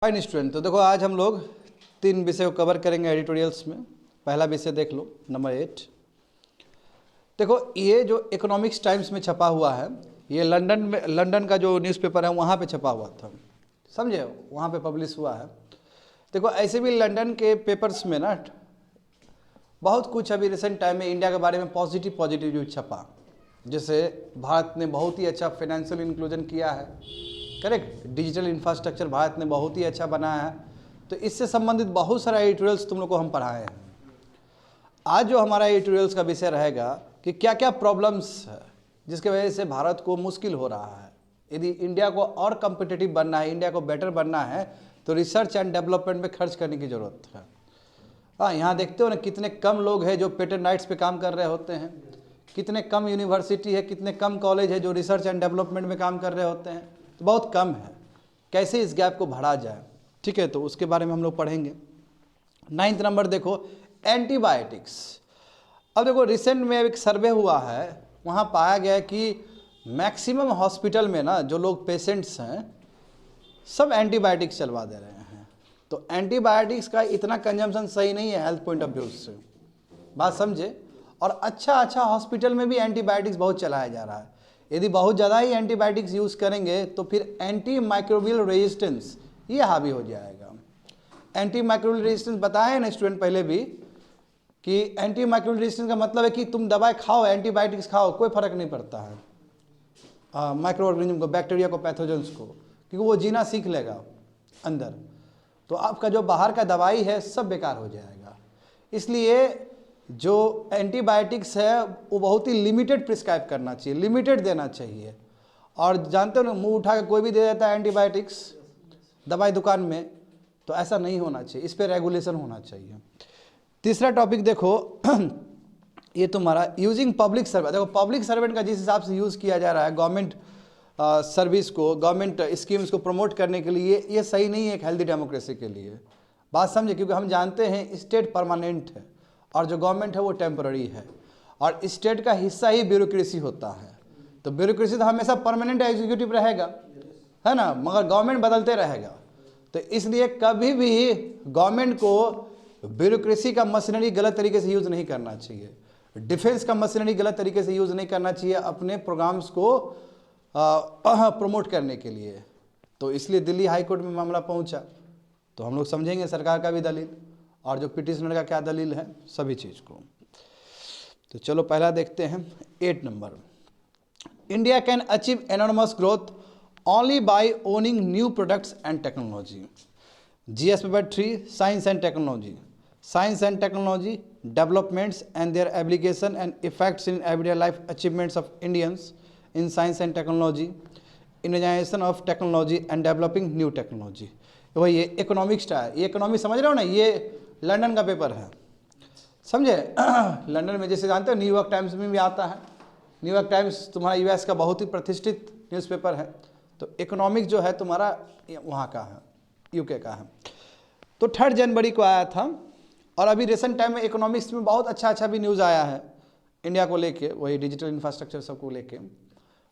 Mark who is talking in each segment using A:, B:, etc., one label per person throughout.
A: Fine student, तो देखो आज हम लोग 3 विषय को कवर करेंगे एडिटोरियल्स में। पहला विषय देख लो, नंबर 8। देखो ये जो इकोनॉमिक्स टाइम्स में छपा हुआ है, ये लंदन का जो न्यूज़पेपर है वहाँ पे छपा हुआ था, समझे, वहाँ पे पब्लिश हुआ है। देखो ऐसे भी लंदन के पेपर्स में ना बहुत कुछ अभी रिसेंट टाइम में इंडिया के बारे में पॉजिटिव न्यूज छपा। जैसे भारत ने बहुत ही अच्छा फाइनेंशियल इंक्लूजन किया है, करेक्ट, डिजिटल इंफ्रास्ट्रक्चर भारत ने बहुत ही अच्छा बनाया है। तो इससे संबंधित बहुत सारा एडिटोरियल्स तुम लोग को हम पढ़ाए हैं। आज जो हमारा एडिटोरियल्स का विषय रहेगा कि क्या क्या प्रॉब्लम्स है जिसके वजह से भारत को मुश्किल हो रहा है। यदि इंडिया को और कम्पिटिटिव बनना है, इंडिया को बेटर बनना है, तो रिसर्च एंड डेवलपमेंट में खर्च करने की ज़रूरत है। हाँ, यहाँ देखते हो ना कितने कम लोग हैं जो पेटेंट राइट्स पे काम कर रहे होते हैं, कितने कम यूनिवर्सिटी है, कितने कम कॉलेज है जो रिसर्च एंड डेवलपमेंट में काम कर रहे होते हैं, तो बहुत कम है। कैसे इस गैप को बढ़ा जाए, ठीक है, तो उसके बारे में हम लोग पढ़ेंगे। 9th नंबर देखो, एंटीबायोटिक्स। अब देखो रिसेंट में एक सर्वे हुआ है, वहाँ पाया गया कि मैक्सिमम हॉस्पिटल में ना जो लोग पेशेंट्स हैं सब एंटीबायोटिक्स चलवा दे रहे हैं। तो एंटीबायोटिक्स का इतना कंजम्पशन सही नहीं है हेल्थ पॉइंट ऑफ व्यू से, बात समझे। और अच्छा हॉस्पिटल में भी एंटीबायोटिक्स बहुत चलाया जा रहा है। यदि बहुत ज़्यादा ही एंटीबायोटिक्स यूज़ करेंगे तो फिर एंटी माइक्रोबियल रेजिस्टेंस ये हावी हो जाएगा। एंटी माइक्रोबियल रेजिस्टेंस बताया ना स्टूडेंट पहले भी कि एंटी माइक्रोबियल रेजिस्टेंस का मतलब है कि तुम दवाई खाओ, एंटीबायोटिक्स खाओ, कोई फर्क नहीं पड़ता है माइक्रो ऑर्गेनिज्म को, बैक्टीरिया को, पैथोजेंस को, क्योंकि वो जीना सीख लेगा अंदर। तो आपका जो बाहर का दवाई है सब बेकार हो जाएगा। इसलिए जो एंटीबायोटिक्स है वो बहुत ही लिमिटेड प्रिस्क्राइब करना चाहिए, लिमिटेड देना चाहिए। और जानते हो ना, मुंह उठा के कोई भी दे देता है एंटीबायोटिक्स दवाई दुकान में, तो ऐसा नहीं होना चाहिए, इस पर रेगुलेशन होना चाहिए। तीसरा टॉपिक देखो ये तुम्हारा यूजिंग पब्लिक सर्वेंट। देखो पब्लिक सर्वेंट का जिस हिसाब से यूज़ किया जा रहा है गवर्नमेंट सर्विस को, गवर्नमेंट स्कीम्स को प्रमोट करने के लिए, ये सही नहीं है एक हेल्दी डेमोक्रेसी के लिए, बात समझे। क्योंकि हम जानते हैं स्टेट परमानेंट है और जो गवर्नमेंट है वो टेम्पररी है, और स्टेट का हिस्सा ही ब्यूरोक्रेसी होता है। तो ब्यूरोक्रेसी तो हमेशा परमानेंट एग्जीक्यूटिव रहेगा, है ना, मगर गवर्नमेंट बदलते रहेगा। तो इसलिए कभी भी गवर्नमेंट को ब्यूरोक्रेसी का मशीनरी गलत तरीके से यूज़ नहीं करना चाहिए, डिफेंस का मशीनरी गलत तरीके से यूज़ नहीं करना चाहिए अपने प्रोग्राम्स को प्रमोट करने के लिए। तो इसलिए दिल्ली हाई कोर्ट में मामला पहुंचा, तो हम लोग समझेंगे सरकार का भी दलील और जो पिटिशनर का क्या दलील है, सभी चीज़ को। तो चलो पहला देखते हैं 8 number. India can achieve enormous growth only by owning new products and technology. GS paper 3 science and technology. Science and technology developments and their application and effects in everyday life achievements of Indians in science and technology, Indianisation of technology and developing new technology. वही ये economics का है, ये economics समझ रहे हो ना, ये लंदन का पेपर है, समझे। लंदन में जैसे जानते हो न्यूयॉर्क टाइम्स में भी आता है। न्यूयॉर्क टाइम्स तुम्हारा यूएस का बहुत ही प्रतिष्ठित न्यूज़पेपर है। तो इकोनॉमिक्स जो है तुम्हारा वहाँ का है, यूके का है। तो 3 जनवरी को आया था, और अभी रिसेंट टाइम में इकोनॉमिक्स में बहुत अच्छा भी न्यूज़ आया है इंडिया को लेके, वही डिजिटल इंफ्रास्ट्रक्चर सबको लेके।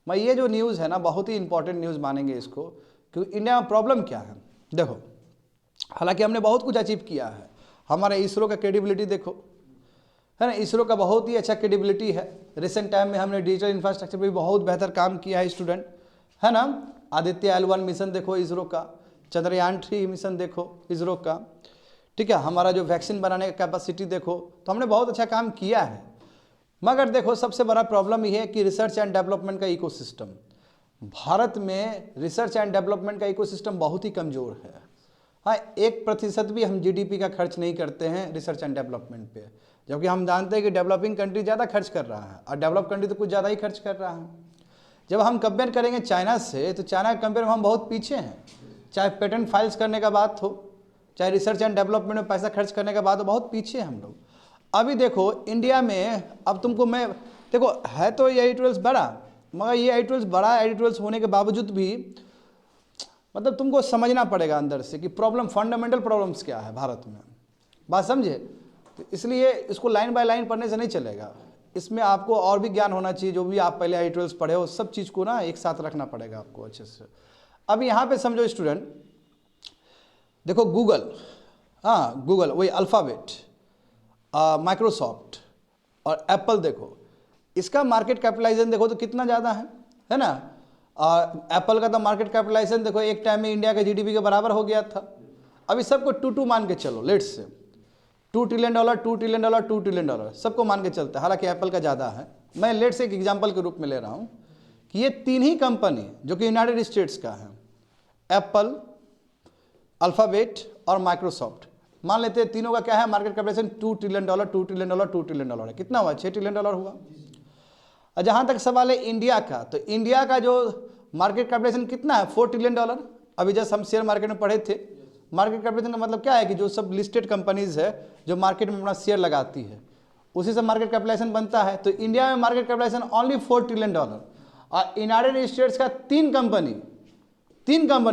A: मैं ये जो न्यूज़ है ना बहुत ही इंपॉर्टेंट न्यूज़ मानेंगे इसको, क्योंकि इंडिया में प्रॉब्लम क्या है। देखो हालांकि हमने बहुत कुछ अचीव किया है, हमारे इसरो का क्रेडिबिलिटी देखो, है ना, इसरो का बहुत ही अच्छा क्रेडिबिलिटी है। रिसेंट टाइम में हमने डिजिटल इंफ्रास्ट्रक्चर पे भी बहुत बेहतर काम किया है स्टूडेंट, है ना। आदित्य L1 मिशन देखो इसरो का, चंद्रयान 3 मिशन देखो इसरो का, ठीक है, हमारा जो वैक्सीन बनाने का कैपेसिटी देखो, तो हमने बहुत अच्छा काम किया है। मगर देखो सबसे बड़ा प्रॉब्लम ये है कि रिसर्च एंड डेवलपमेंट का इकोसिस्टम, भारत में रिसर्च एंड डेवलपमेंट का इकोसिस्टम बहुत ही कमज़ोर है। हाँ, 1% भी हम जीडीपी का खर्च नहीं करते हैं रिसर्च एंड डेवलपमेंट पे, जबकि हम जानते हैं कि डेवलपिंग कंट्री ज़्यादा खर्च कर रहा है और डेवलप कंट्री तो कुछ ज़्यादा ही खर्च कर रहा है। जब हम कंपेयर करेंगे चाइना से, तो चाइना के कंपेयर में हम बहुत पीछे हैं, चाहे पेटेंट फाइल्स करने का बात हो, चाहे रिसर्च एंड डेवलपमेंट में पैसा खर्च करने का बात हो, बहुत पीछे हैं हम लोग। अभी देखो इंडिया में, अब तुमको मैं देखो है तो ये एडिटोरियल्स बड़ा, मगर ये एडिटोरियल्स बड़ा एडिटोरियल्स होने के बावजूद भी मतलब तुमको समझना पड़ेगा अंदर से कि प्रॉब्लम, फंडामेंटल प्रॉब्लम्स क्या है भारत में, बात समझे। तो इसलिए इसको लाइन बाय लाइन पढ़ने से नहीं चलेगा, इसमें आपको और भी ज्ञान होना चाहिए, जो भी आप पहले एडिटोरियल्स पढ़े हो सब चीज़ को ना एक साथ रखना पड़ेगा आपको अच्छे से। अब यहाँ पे समझो स्टूडेंट, देखो गूगल, हाँ गूगल, वही अल्फ़ाबेट, माइक्रोसॉफ्ट और एप्पल, देखो इसका मार्केट कैपिटलाइजेशन देखो तो कितना ज़्यादा है ना। एप्पल का तो मार्केट कैपिटलाइजेशन देखो एक टाइम में इंडिया के जीडीपी के बराबर हो गया था। अभी सबको 2 मान के चलो, let's say $2 trillion, $2 trillion, $2 trillion सबको मान के चलता है, हालांकि एप्पल का ज़्यादा है। मैं लेट्स से एक एग्जांपल के रूप में ले रहा हूँ कि ये 3 ही कंपनी जो कि यूनाइटेड स्टेट्स का है, एप्पल, अल्फ़ाबेट और माइक्रोसॉफ्ट, मान लेते हैं तीनों का क्या है market capitalization $2 trillion, $2 trillion, $2 trillion है। कितना हुआ? $6 ट्रिलियन हुआ। और जहाँ तक सवाल है इंडिया का, तो इंडिया का जो मार्केट कैपिटलाइजेशन कितना है? $4 ट्रिलियन। अभी जस्ट हम शेयर मार्केट में पढ़े थे, मार्केट कैपिटलाइजेशन का मतलब क्या है कि जो सब लिस्टेड कंपनीज है जो मार्केट में अपना शेयर लगाती है उसी से मार्केट कैपिटलाइजेशन बनता है। तो इंडिया में मार्केट कैपिटलाइजेशन ओनली $4 ट्रिलियन और यूनाइटेड स्टेट्स का 3 कंपनी,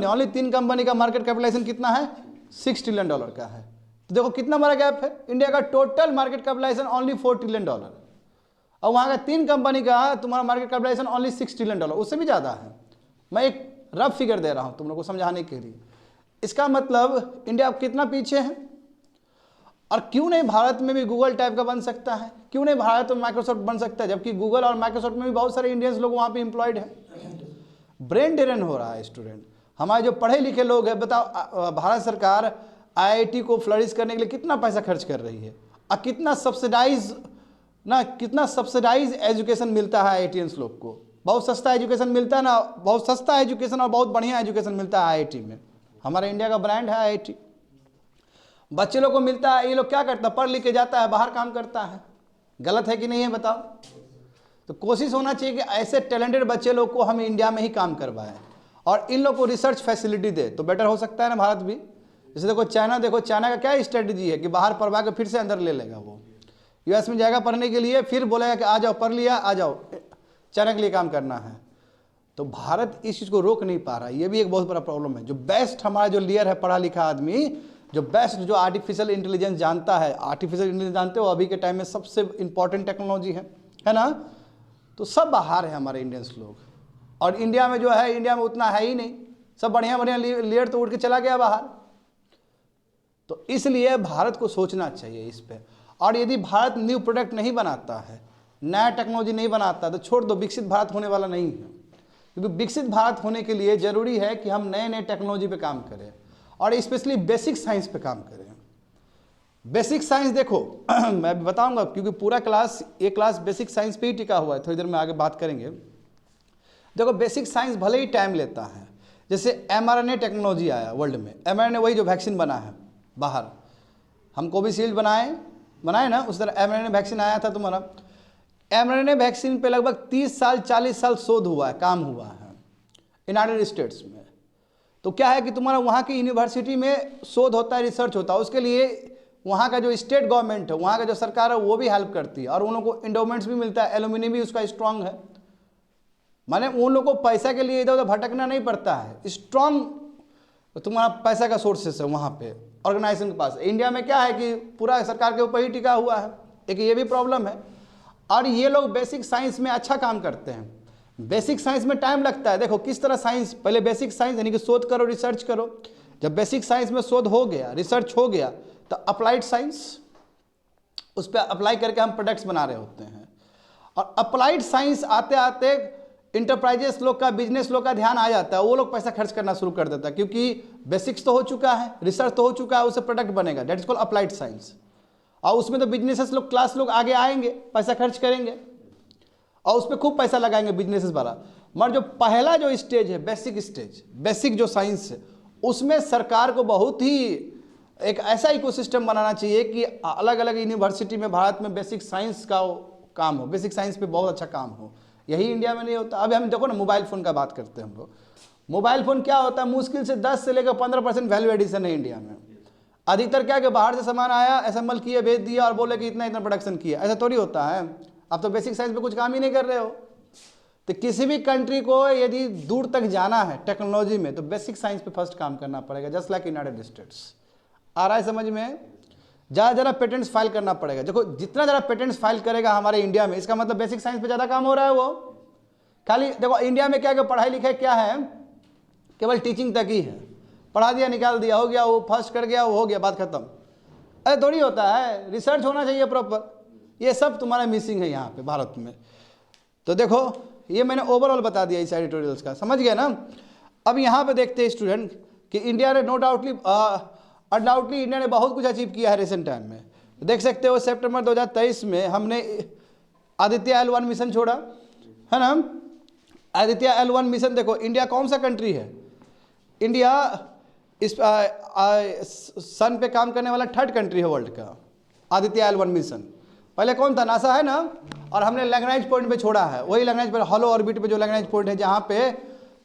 A: ओनली 3 कंपनी का मार्केट कैपिटलाइजेशन कितना है? $6 ट्रिलियन का है। तो देखो कितना बड़ा गैप है। इंडिया का total market capitalization only $4 trillion और वहाँ का 3 कंपनी का तुम्हारा मार्केट कैपिटलाइजेशन ओनली $6 ट्रिलियन, उससे भी ज़्यादा है। मैं एक रफ फिगर दे रहा हूँ तुम लोग को समझाने के लिए। इसका मतलब इंडिया कितना पीछे है। और क्यों नहीं भारत में भी गूगल टाइप का बन सकता है? क्यों नहीं भारत में माइक्रोसॉफ्ट बन सकता है? जबकि गूगल और माइक्रोसॉफ्ट में भी बहुत सारे इंडियंस लोग वहाँ पे एम्प्लॉयड हैं। ब्रेन ड्रेन हो रहा है स्टूडेंट। हमारे जो पढ़े लिखे लोग हैं, बताओ भारत सरकार आईआईटी को फ्लरिश करने के लिए कितना पैसा खर्च कर रही है और कितना सब्सिडाइज एजुकेशन मिलता है आईआईटीएंस लोग को। बहुत सस्ता एजुकेशन मिलता है ना, बहुत सस्ता एजुकेशन और बहुत बढ़िया एजुकेशन मिलता है आईआईटी में। हमारे इंडिया का ब्रांड है आईआईटी। बच्चे लोग को मिलता है, ये लोग क्या करता है? पढ़ लिख के जाता है, बाहर काम करता है। गलत है कि नहीं है बताओ? तो कोशिश होना चाहिए कि ऐसे टैलेंटेड बच्चे लोग को हम इंडिया में ही काम करवाएं और इन लोग को रिसर्च फैसिलिटी दे, तो बेटर हो सकता है ना भारत भी। जैसे देखो चाइना, चाइना का क्या स्ट्रेटजी है कि बाहर पढ़वा के फिर से अंदर ले लेगा। वो यूएस में जाएगा पढ़ने के लिए, फिर बोलेगा कि आ जाओ पढ़ लिया, आ जाओ चाइना के लिए काम करना है। तो भारत इस चीज़ को रोक नहीं पा रहा। ये भी एक बहुत बड़ा प्रॉब्लम है। जो बेस्ट हमारा जो लीडर है, पढ़ा लिखा आदमी, जो बेस्ट जो आर्टिफिशियल इंटेलिजेंस जानता है, आर्टिफिशियल इंटेलिजेंस जानते हो अभी के टाइम में सबसे इंपॉर्टेंट टेक्नोलॉजी है ना, तो सब बाहर है हमारे इंडियंस लोग। और इंडिया में जो है, इंडिया में उतना है ही नहीं। सब बढ़िया बढ़िया लीडर तो उठ के चला गया बाहर। तो इसलिए भारत को सोचना चाहिए इस पर। और यदि भारत न्यू प्रोडक्ट नहीं बनाता है, नया टेक्नोलॉजी नहीं बनाता तो छोड़ दो, विकसित भारत होने वाला नहीं है। क्योंकि विकसित भारत होने के लिए जरूरी है कि हम नए नए टेक्नोलॉजी पे काम करें और स्पेशली बेसिक साइंस पे काम करें। बेसिक साइंस देखो मैं भी बताऊंगा क्योंकि पूरा ये क्लास बेसिक साइंस पे ही टिका हुआ है। थोड़ी देर में आगे बात करेंगे। देखो बेसिक साइंस भले ही टाइम लेता है, जैसे mRNA टेक्नोलॉजी आया वर्ल्ड में। mRNA वही जो वैक्सीन बना है बाहर, हम कोविशील्ड बनाए ना, उस तरह mRNA वैक्सीन आया था तुम्हारा। mRNA वैक्सीन पे लगभग 30 साल 40 साल शोध हुआ है, काम हुआ है यूनाइटेड स्टेट्स में। तो क्या है कि तुम्हारा वहाँ की यूनिवर्सिटी में शोध होता है, रिसर्च होता है, उसके लिए वहाँ का जो स्टेट गवर्नमेंट है, वहाँ का जो सरकार है, वो भी हेल्प करती है और उन लोगों को इंडोमेंट्स भी मिलता है। एलुमिनी भी उसका स्ट्रांग है, माने उन लोगों को पैसा के लिए इधर उधर भटकना नहीं पड़ता है। स्ट्रांग तुम्हारा पैसा का सोर्सेस है वहाँ पे ऑर्गेनाइजेशन के पास। इंडिया में क्या है कि पूरा सरकार के ऊपर ही टिका हुआ है, एक ये भी प्रॉब्लम है। और ये लोग बेसिक साइंस में अच्छा काम करते हैं। बेसिक साइंस में टाइम लगता है। देखो किस तरह साइंस, पहले बेसिक साइंस यानी कि शोध करो, रिसर्च करो। जब बेसिक साइंस में शोध हो गया, रिसर्च हो गया, तो अप्लाइड साइंस, उस पर अप्लाई करके हम प्रोडक्ट्स बना रहे होते हैं। और अप्लाइड साइंस आते आते इंटरप्राइजेस लोग का, बिजनेस लोग का ध्यान आ जाता है, वो लोग पैसा खर्च करना शुरू कर देता है क्योंकि बेसिक्स तो हो चुका है, रिसर्च तो हो चुका है, उससे प्रोडक्ट बनेगा। That is called applied science. और उसमें तो बिजनेसेस लोग, क्लास लोग आगे आएंगे, पैसा खर्च करेंगे और उस पर खूब पैसा लगाएंगे बिजनेसेस वाला। मगर जो पहला जो स्टेज है, बेसिक स्टेज, बेसिक जो साइंस है, उसमें सरकार को बहुत ही एक ऐसा इकोसिस्टम बनाना चाहिए कि अलग अलग यूनिवर्सिटी में भारत में बेसिक साइंस का काम हो, बेसिक साइंस पे बहुत अच्छा काम हो। यही इंडिया में नहीं होता। अभी हम देखो ना, मोबाइल फ़ोन का बात करते हैं हम लोग। मोबाइल फ़ोन क्या होता है, मुश्किल से 10 से लेकर 15% वैल्यू एडिशन है इंडिया में। अधिकतर क्या है कि बाहर से सामान आया, असेंबल किए, भेज दिया और बोले कि इतना इतना प्रोडक्शन किया। ऐसा थोड़ी होता है। अब तो बेसिक साइंस पे कुछ काम ही नहीं कर रहे हो। तो किसी भी कंट्री को यदि दूर तक जाना है टेक्नोलॉजी में, तो बेसिक साइंस पे फर्स्ट काम करना पड़ेगा, जस्ट लाइक यूनाइटेड स्टेट्स। आ रहा है समझ में? ज़्यादा पेटेंट्स फाइल करना पड़ेगा। देखो जितना ज़्यादा पेटेंट्स फाइल करेगा हमारे इंडिया में, इसका मतलब बेसिक साइंस पे ज़्यादा काम हो रहा है। वो खाली देखो इंडिया में क्या पढ़ाई लिखाई क्या है, केवल टीचिंग तक ही है। पढ़ा दिया निकाल दिया, हो गया, वो फर्स्ट कर गया, वो हो गया, बात खत्म। अरे थोड़ी होता है, रिसर्च होना चाहिए प्रॉपर। ये सब तुम्हारा मिसिंग है यहाँ पे भारत में। तो देखो ये मैंने ओवरऑल बता दिया इस एडिटोरियल्स का, समझ गए ना। अब यहाँ पे देखते हैं स्टूडेंट कि इंडिया ने नो डाउटली अनडाउटली इंडिया ने बहुत कुछ अचीव किया है रिसेंट टाइम में। देख सकते हो सितंबर 2023 में हमने आदित्य L1 मिशन छोड़ा है ना। आदित्य L1 मिशन देखो, इंडिया कौन सा कंट्री है, इंडिया इस सन पे काम करने वाला 3rd कंट्री है वर्ल्ड का। आदित्य L1 मिशन पहले कौन था, नासा है ना, और हमने लैग्रेंज पॉइंट पे छोड़ा है, वही लैग्रेंज पर हॉलो ऑर्बिट पे जो लैग्रेंज पॉइंट है जहाँ पे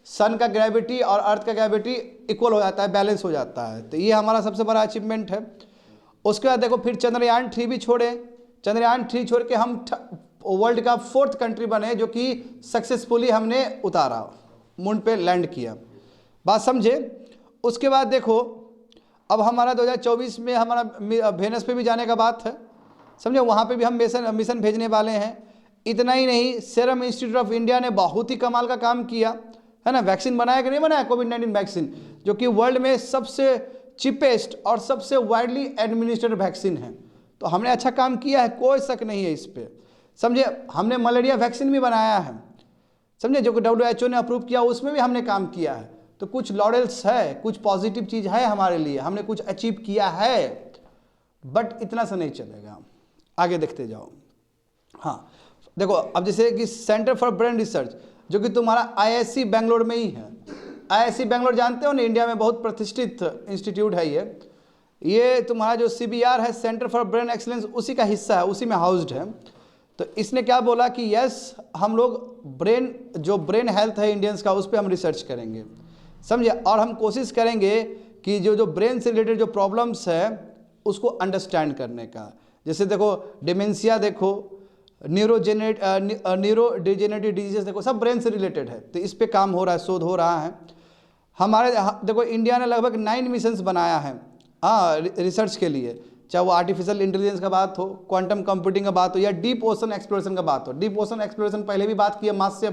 A: सन का ग्रेविटी और अर्थ का ग्रेविटी इक्वल हो जाता है, बैलेंस हो जाता है। तो ये हमारा सबसे बड़ा अचीवमेंट है। उसके बाद देखो फिर चंद्रयान 3 भी छोड़े, चंद्रयान 3 छोड़ के हम वर्ल्ड का 4th कंट्री बने जो कि सक्सेसफुली हमने उतारा, मून पे लैंड किया, बात समझे। उसके बाद देखो अब हमारा 2024 में हमारा वेनस पे भी जाने का बात है, समझे, वहाँ पे भी हम मिशन भेजने वाले हैं। इतना ही नहीं, सीरम इंस्टीट्यूट ऑफ इंडिया ने बहुत ही कमाल का काम किया है ना, वैक्सीन बनाया कि नहीं बनाया, कोविड-19 वैक्सीन, जो कि वर्ल्ड में सबसे चीपेस्ट और सबसे वाइडली एडमिनिस्ट्रेटेड वैक्सीन है। तो हमने अच्छा काम किया है, कोई शक नहीं है इस पर, समझे। हमने मलेरिया वैक्सीन भी बनाया है, समझे, जो कि WHO ने अप्रूव किया, उसमें भी हमने काम किया है। तो कुछ लॉरेल्स है, कुछ पॉजिटिव चीज़ है हमारे लिए, हमने कुछ अचीव किया है, बट इतना से नहीं चलेगा, आगे देखते जाओ। हाँ देखो अब जैसे कि सेंटर फॉर ब्रेन रिसर्च जो कि तुम्हारा IISc बेंगलोर में ही है। IISc बेंगलोर जानते हो ना, इंडिया में बहुत प्रतिष्ठित इंस्टीट्यूट है ये तुम्हारा जो CBR है, सेंटर फॉर ब्रेन एक्सीलेंस, उसी का हिस्सा है, उसी में हाउस्ड है। तो इसने क्या बोला कि यस हम लोग ब्रेन हेल्थ है इंडियंस का, उस पर हम रिसर्च करेंगे, समझे, और हम कोशिश करेंगे कि जो ब्रेन से रिलेटेड जो प्रॉब्लम्स है उसको अंडरस्टैंड करने का। जैसे देखो डिमेंशिया, देखो न्यूरोडिजेनेटिव डिजीज, देखो सब ब्रेन से रिलेटेड है। तो इस पे काम हो रहा है, शोध हो रहा है हमारे। देखो इंडिया ने लगभग 9 मिशंस बनाया है हाँ रिसर्च के लिए, चाहे वो आर्टिफिशियल इंटेलिजेंस का बात हो, क्वांटम कंप्यूटिंग का बात हो, या डीप ओशन एक्सप्लोरेशन का बात हो। डीप ओशन एक्सप्लोरेशन पहले भी बात की है, मात्स्य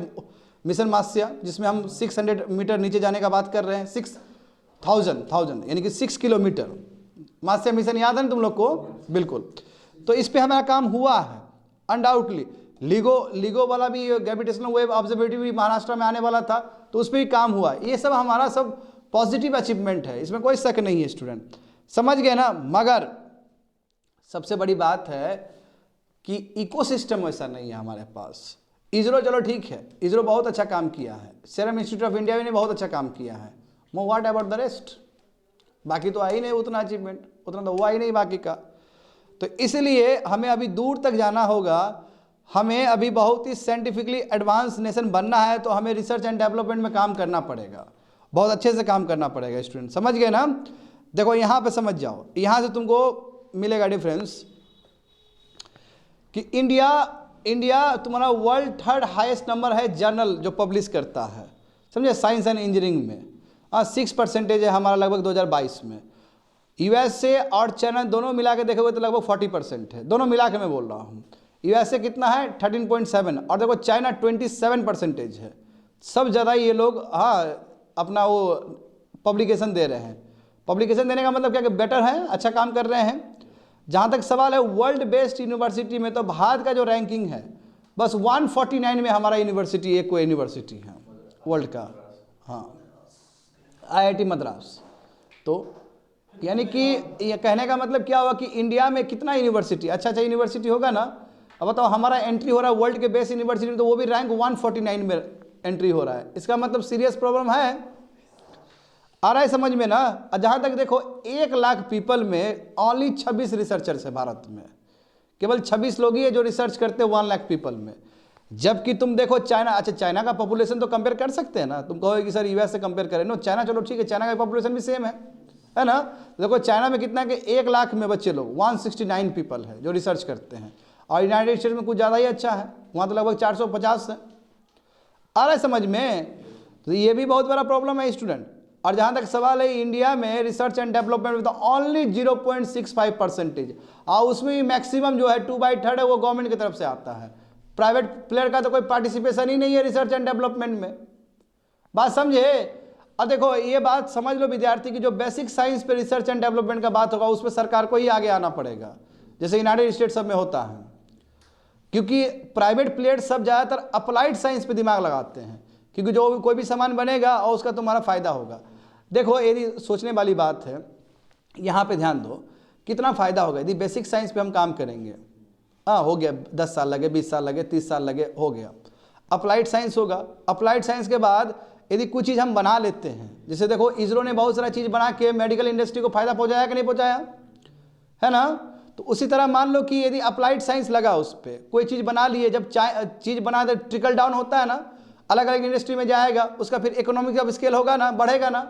A: मिशन मात्स्य, जिसमें हम 600 मीटर नीचे जाने का बात कर रहे हैं, 6000 यानी कि 6 किलोमीटर। मात्स्य मिशन याद है ना तुम लोग को, बिल्कुल। तो इस पर हमारा काम हुआ है अनडाउटली। लिगो वाला भी ग्रेविटेशनल वेव ऑब्जर्वेटरी भी महाराष्ट्र में आने वाला था, तो उस पर भी काम हुआ। ये सब हमारा सब पॉजिटिव अचीवमेंट है, इसमें कोई शक नहीं है स्टूडेंट, समझ गए ना। मगर सबसे बड़ी बात है कि इकोसिस्टम वैसा नहीं है हमारे पास। इसरो चलो ठीक है, इसरो बहुत अच्छा काम किया है, सीरम इंस्टीट्यूट ऑफ इंडिया ने बहुत अच्छा काम किया है, व्हाट अबाउट द रेस्ट, बाकी तो आई नहीं उतना अचीवमेंट, उतना तो हुआ ही नहीं बाकी का। तो इसलिए हमें अभी दूर तक जाना होगा, हमें अभी बहुत ही साइंटिफिकली एडवांस नेशन बनना है। तो हमें रिसर्च एंड डेवलपमेंट में काम करना पड़ेगा, बहुत अच्छे से काम करना पड़ेगा स्टूडेंट, समझ गए ना। देखो यहाँ पे समझ जाओ, यहाँ से तुमको मिलेगा डिफरेंस कि इंडिया तुम्हारा वर्ल्ड 3rd हाईएस्ट नंबर है जर्नल जो पब्लिश करता है, समझे, साइंस एंड इंजीनियरिंग में। 6% है हमारा लगभग 2022 में। USA और चाइना दोनों मिला के देखोगे तो लगभग 40% है, दोनों मिला के मैं बोल रहा हूँ। USA कितना है 13.7, और देखो चाइना 27% है। सब ज़्यादा ये लोग अपना वो पब्लिकेशन दे रहे हैं। पब्लिकेशन देने का मतलब क्या कि बेटर है, अच्छा काम कर रहे हैं। जहाँ तक सवाल है वर्ल्ड बेस्ड यूनिवर्सिटी में, तो भारत का जो रैंकिंग है बस 149 में हमारा यूनिवर्सिटी एक कोई यूनिवर्सिटी है वर्ल्ड का, IIT मद्रास। तो यानी कि ये कहने का मतलब क्या हुआ कि इंडिया में कितना यूनिवर्सिटी, अच्छा यूनिवर्सिटी होगा ना। अब बताओ हमारा एंट्री हो रहा है वर्ल्ड के बेस्ट यूनिवर्सिटी में, तो वो भी रैंक 149 में एंट्री हो रहा है। इसका मतलब सीरियस प्रॉब्लम है, आ रहा है समझ में ना। जहाँ तक देखो 1 लाख पीपल में ओनली 26 रिसर्चर्स है भारत में, केवल 26 लोग ही है जो रिसर्च करते हैं 1 लाख पीपल में। जबकि तुम देखो चाइना, अच्छा चाइना का पॉपुलेशन तो कंपेयर कर सकते हैं ना, तुम कहोगे कि सर US से कंपेयर करें, नो चाइना चलो ठीक है, चाइना का पॉपुलेशन भी सेम है ना। देखो चाइना में कितना कि 1 लाख में बच्चे लोग 169 पीपल है जो रिसर्च करते हैं, और यूनाइटेड स्टेट्स में कुछ ज़्यादा ही अच्छा है, वहाँ तो लगभग 450 है। आ रहा है समझ में। तो ये भी बहुत बड़ा प्रॉब्लम है स्टूडेंट। और जहाँ तक सवाल है इंडिया में रिसर्च एंड डेवलपमेंट में तो ओनली 0.65%, और उसमें भी मैक्सिमम जो है 2/3 है वो गवर्नमेंट की तरफ से आता है। प्राइवेट प्लेयर का तो कोई पार्टिसिपेशन ही नहीं है रिसर्च एंड डेवलपमेंट में, बात समझे। अब देखो ये बात समझ लो विद्यार्थी की, जो बेसिक साइंस पे रिसर्च एंड डेवलपमेंट का बात होगा उसमें सरकार को ही आगे आना पड़ेगा, जैसे यूनाइटेड स्टेट्स सब में होता है, क्योंकि प्राइवेट प्लेयर्स सब ज़्यादातर अप्लाइड साइंस पे दिमाग लगाते हैं, क्योंकि जो कोई भी सामान बनेगा और उसका तुम्हारा फायदा होगा। देखो यदि सोचने वाली बात है, यहाँ पे ध्यान दो, कितना फायदा होगा यदि बेसिक साइंस पे हम काम करेंगे। हाँ हो गया, 10 साल लगे, 20 साल लगे, 30 साल लगे, हो गया। अप्लाइड साइंस होगा, अप्लाइड साइंस के बाद यदि कुछ चीज़ हम बना लेते हैं, जैसे देखो इसरो ने बहुत सारा चीज़ बना के मेडिकल इंडस्ट्री को फायदा पहुँचाया कि नहीं पहुँचाया, है ना। तो उसी तरह मान लो कि यदि अप्लाइड साइंस लगा उस पर, कोई चीज़ बना लिए, जब चीज़ बना दे ट्रिकल डाउन होता है ना, अलग अलग इंडस्ट्री में जाएगा, उसका फिर इकोनॉमिक ऑफ स्केल होगा ना, बढ़ेगा ना,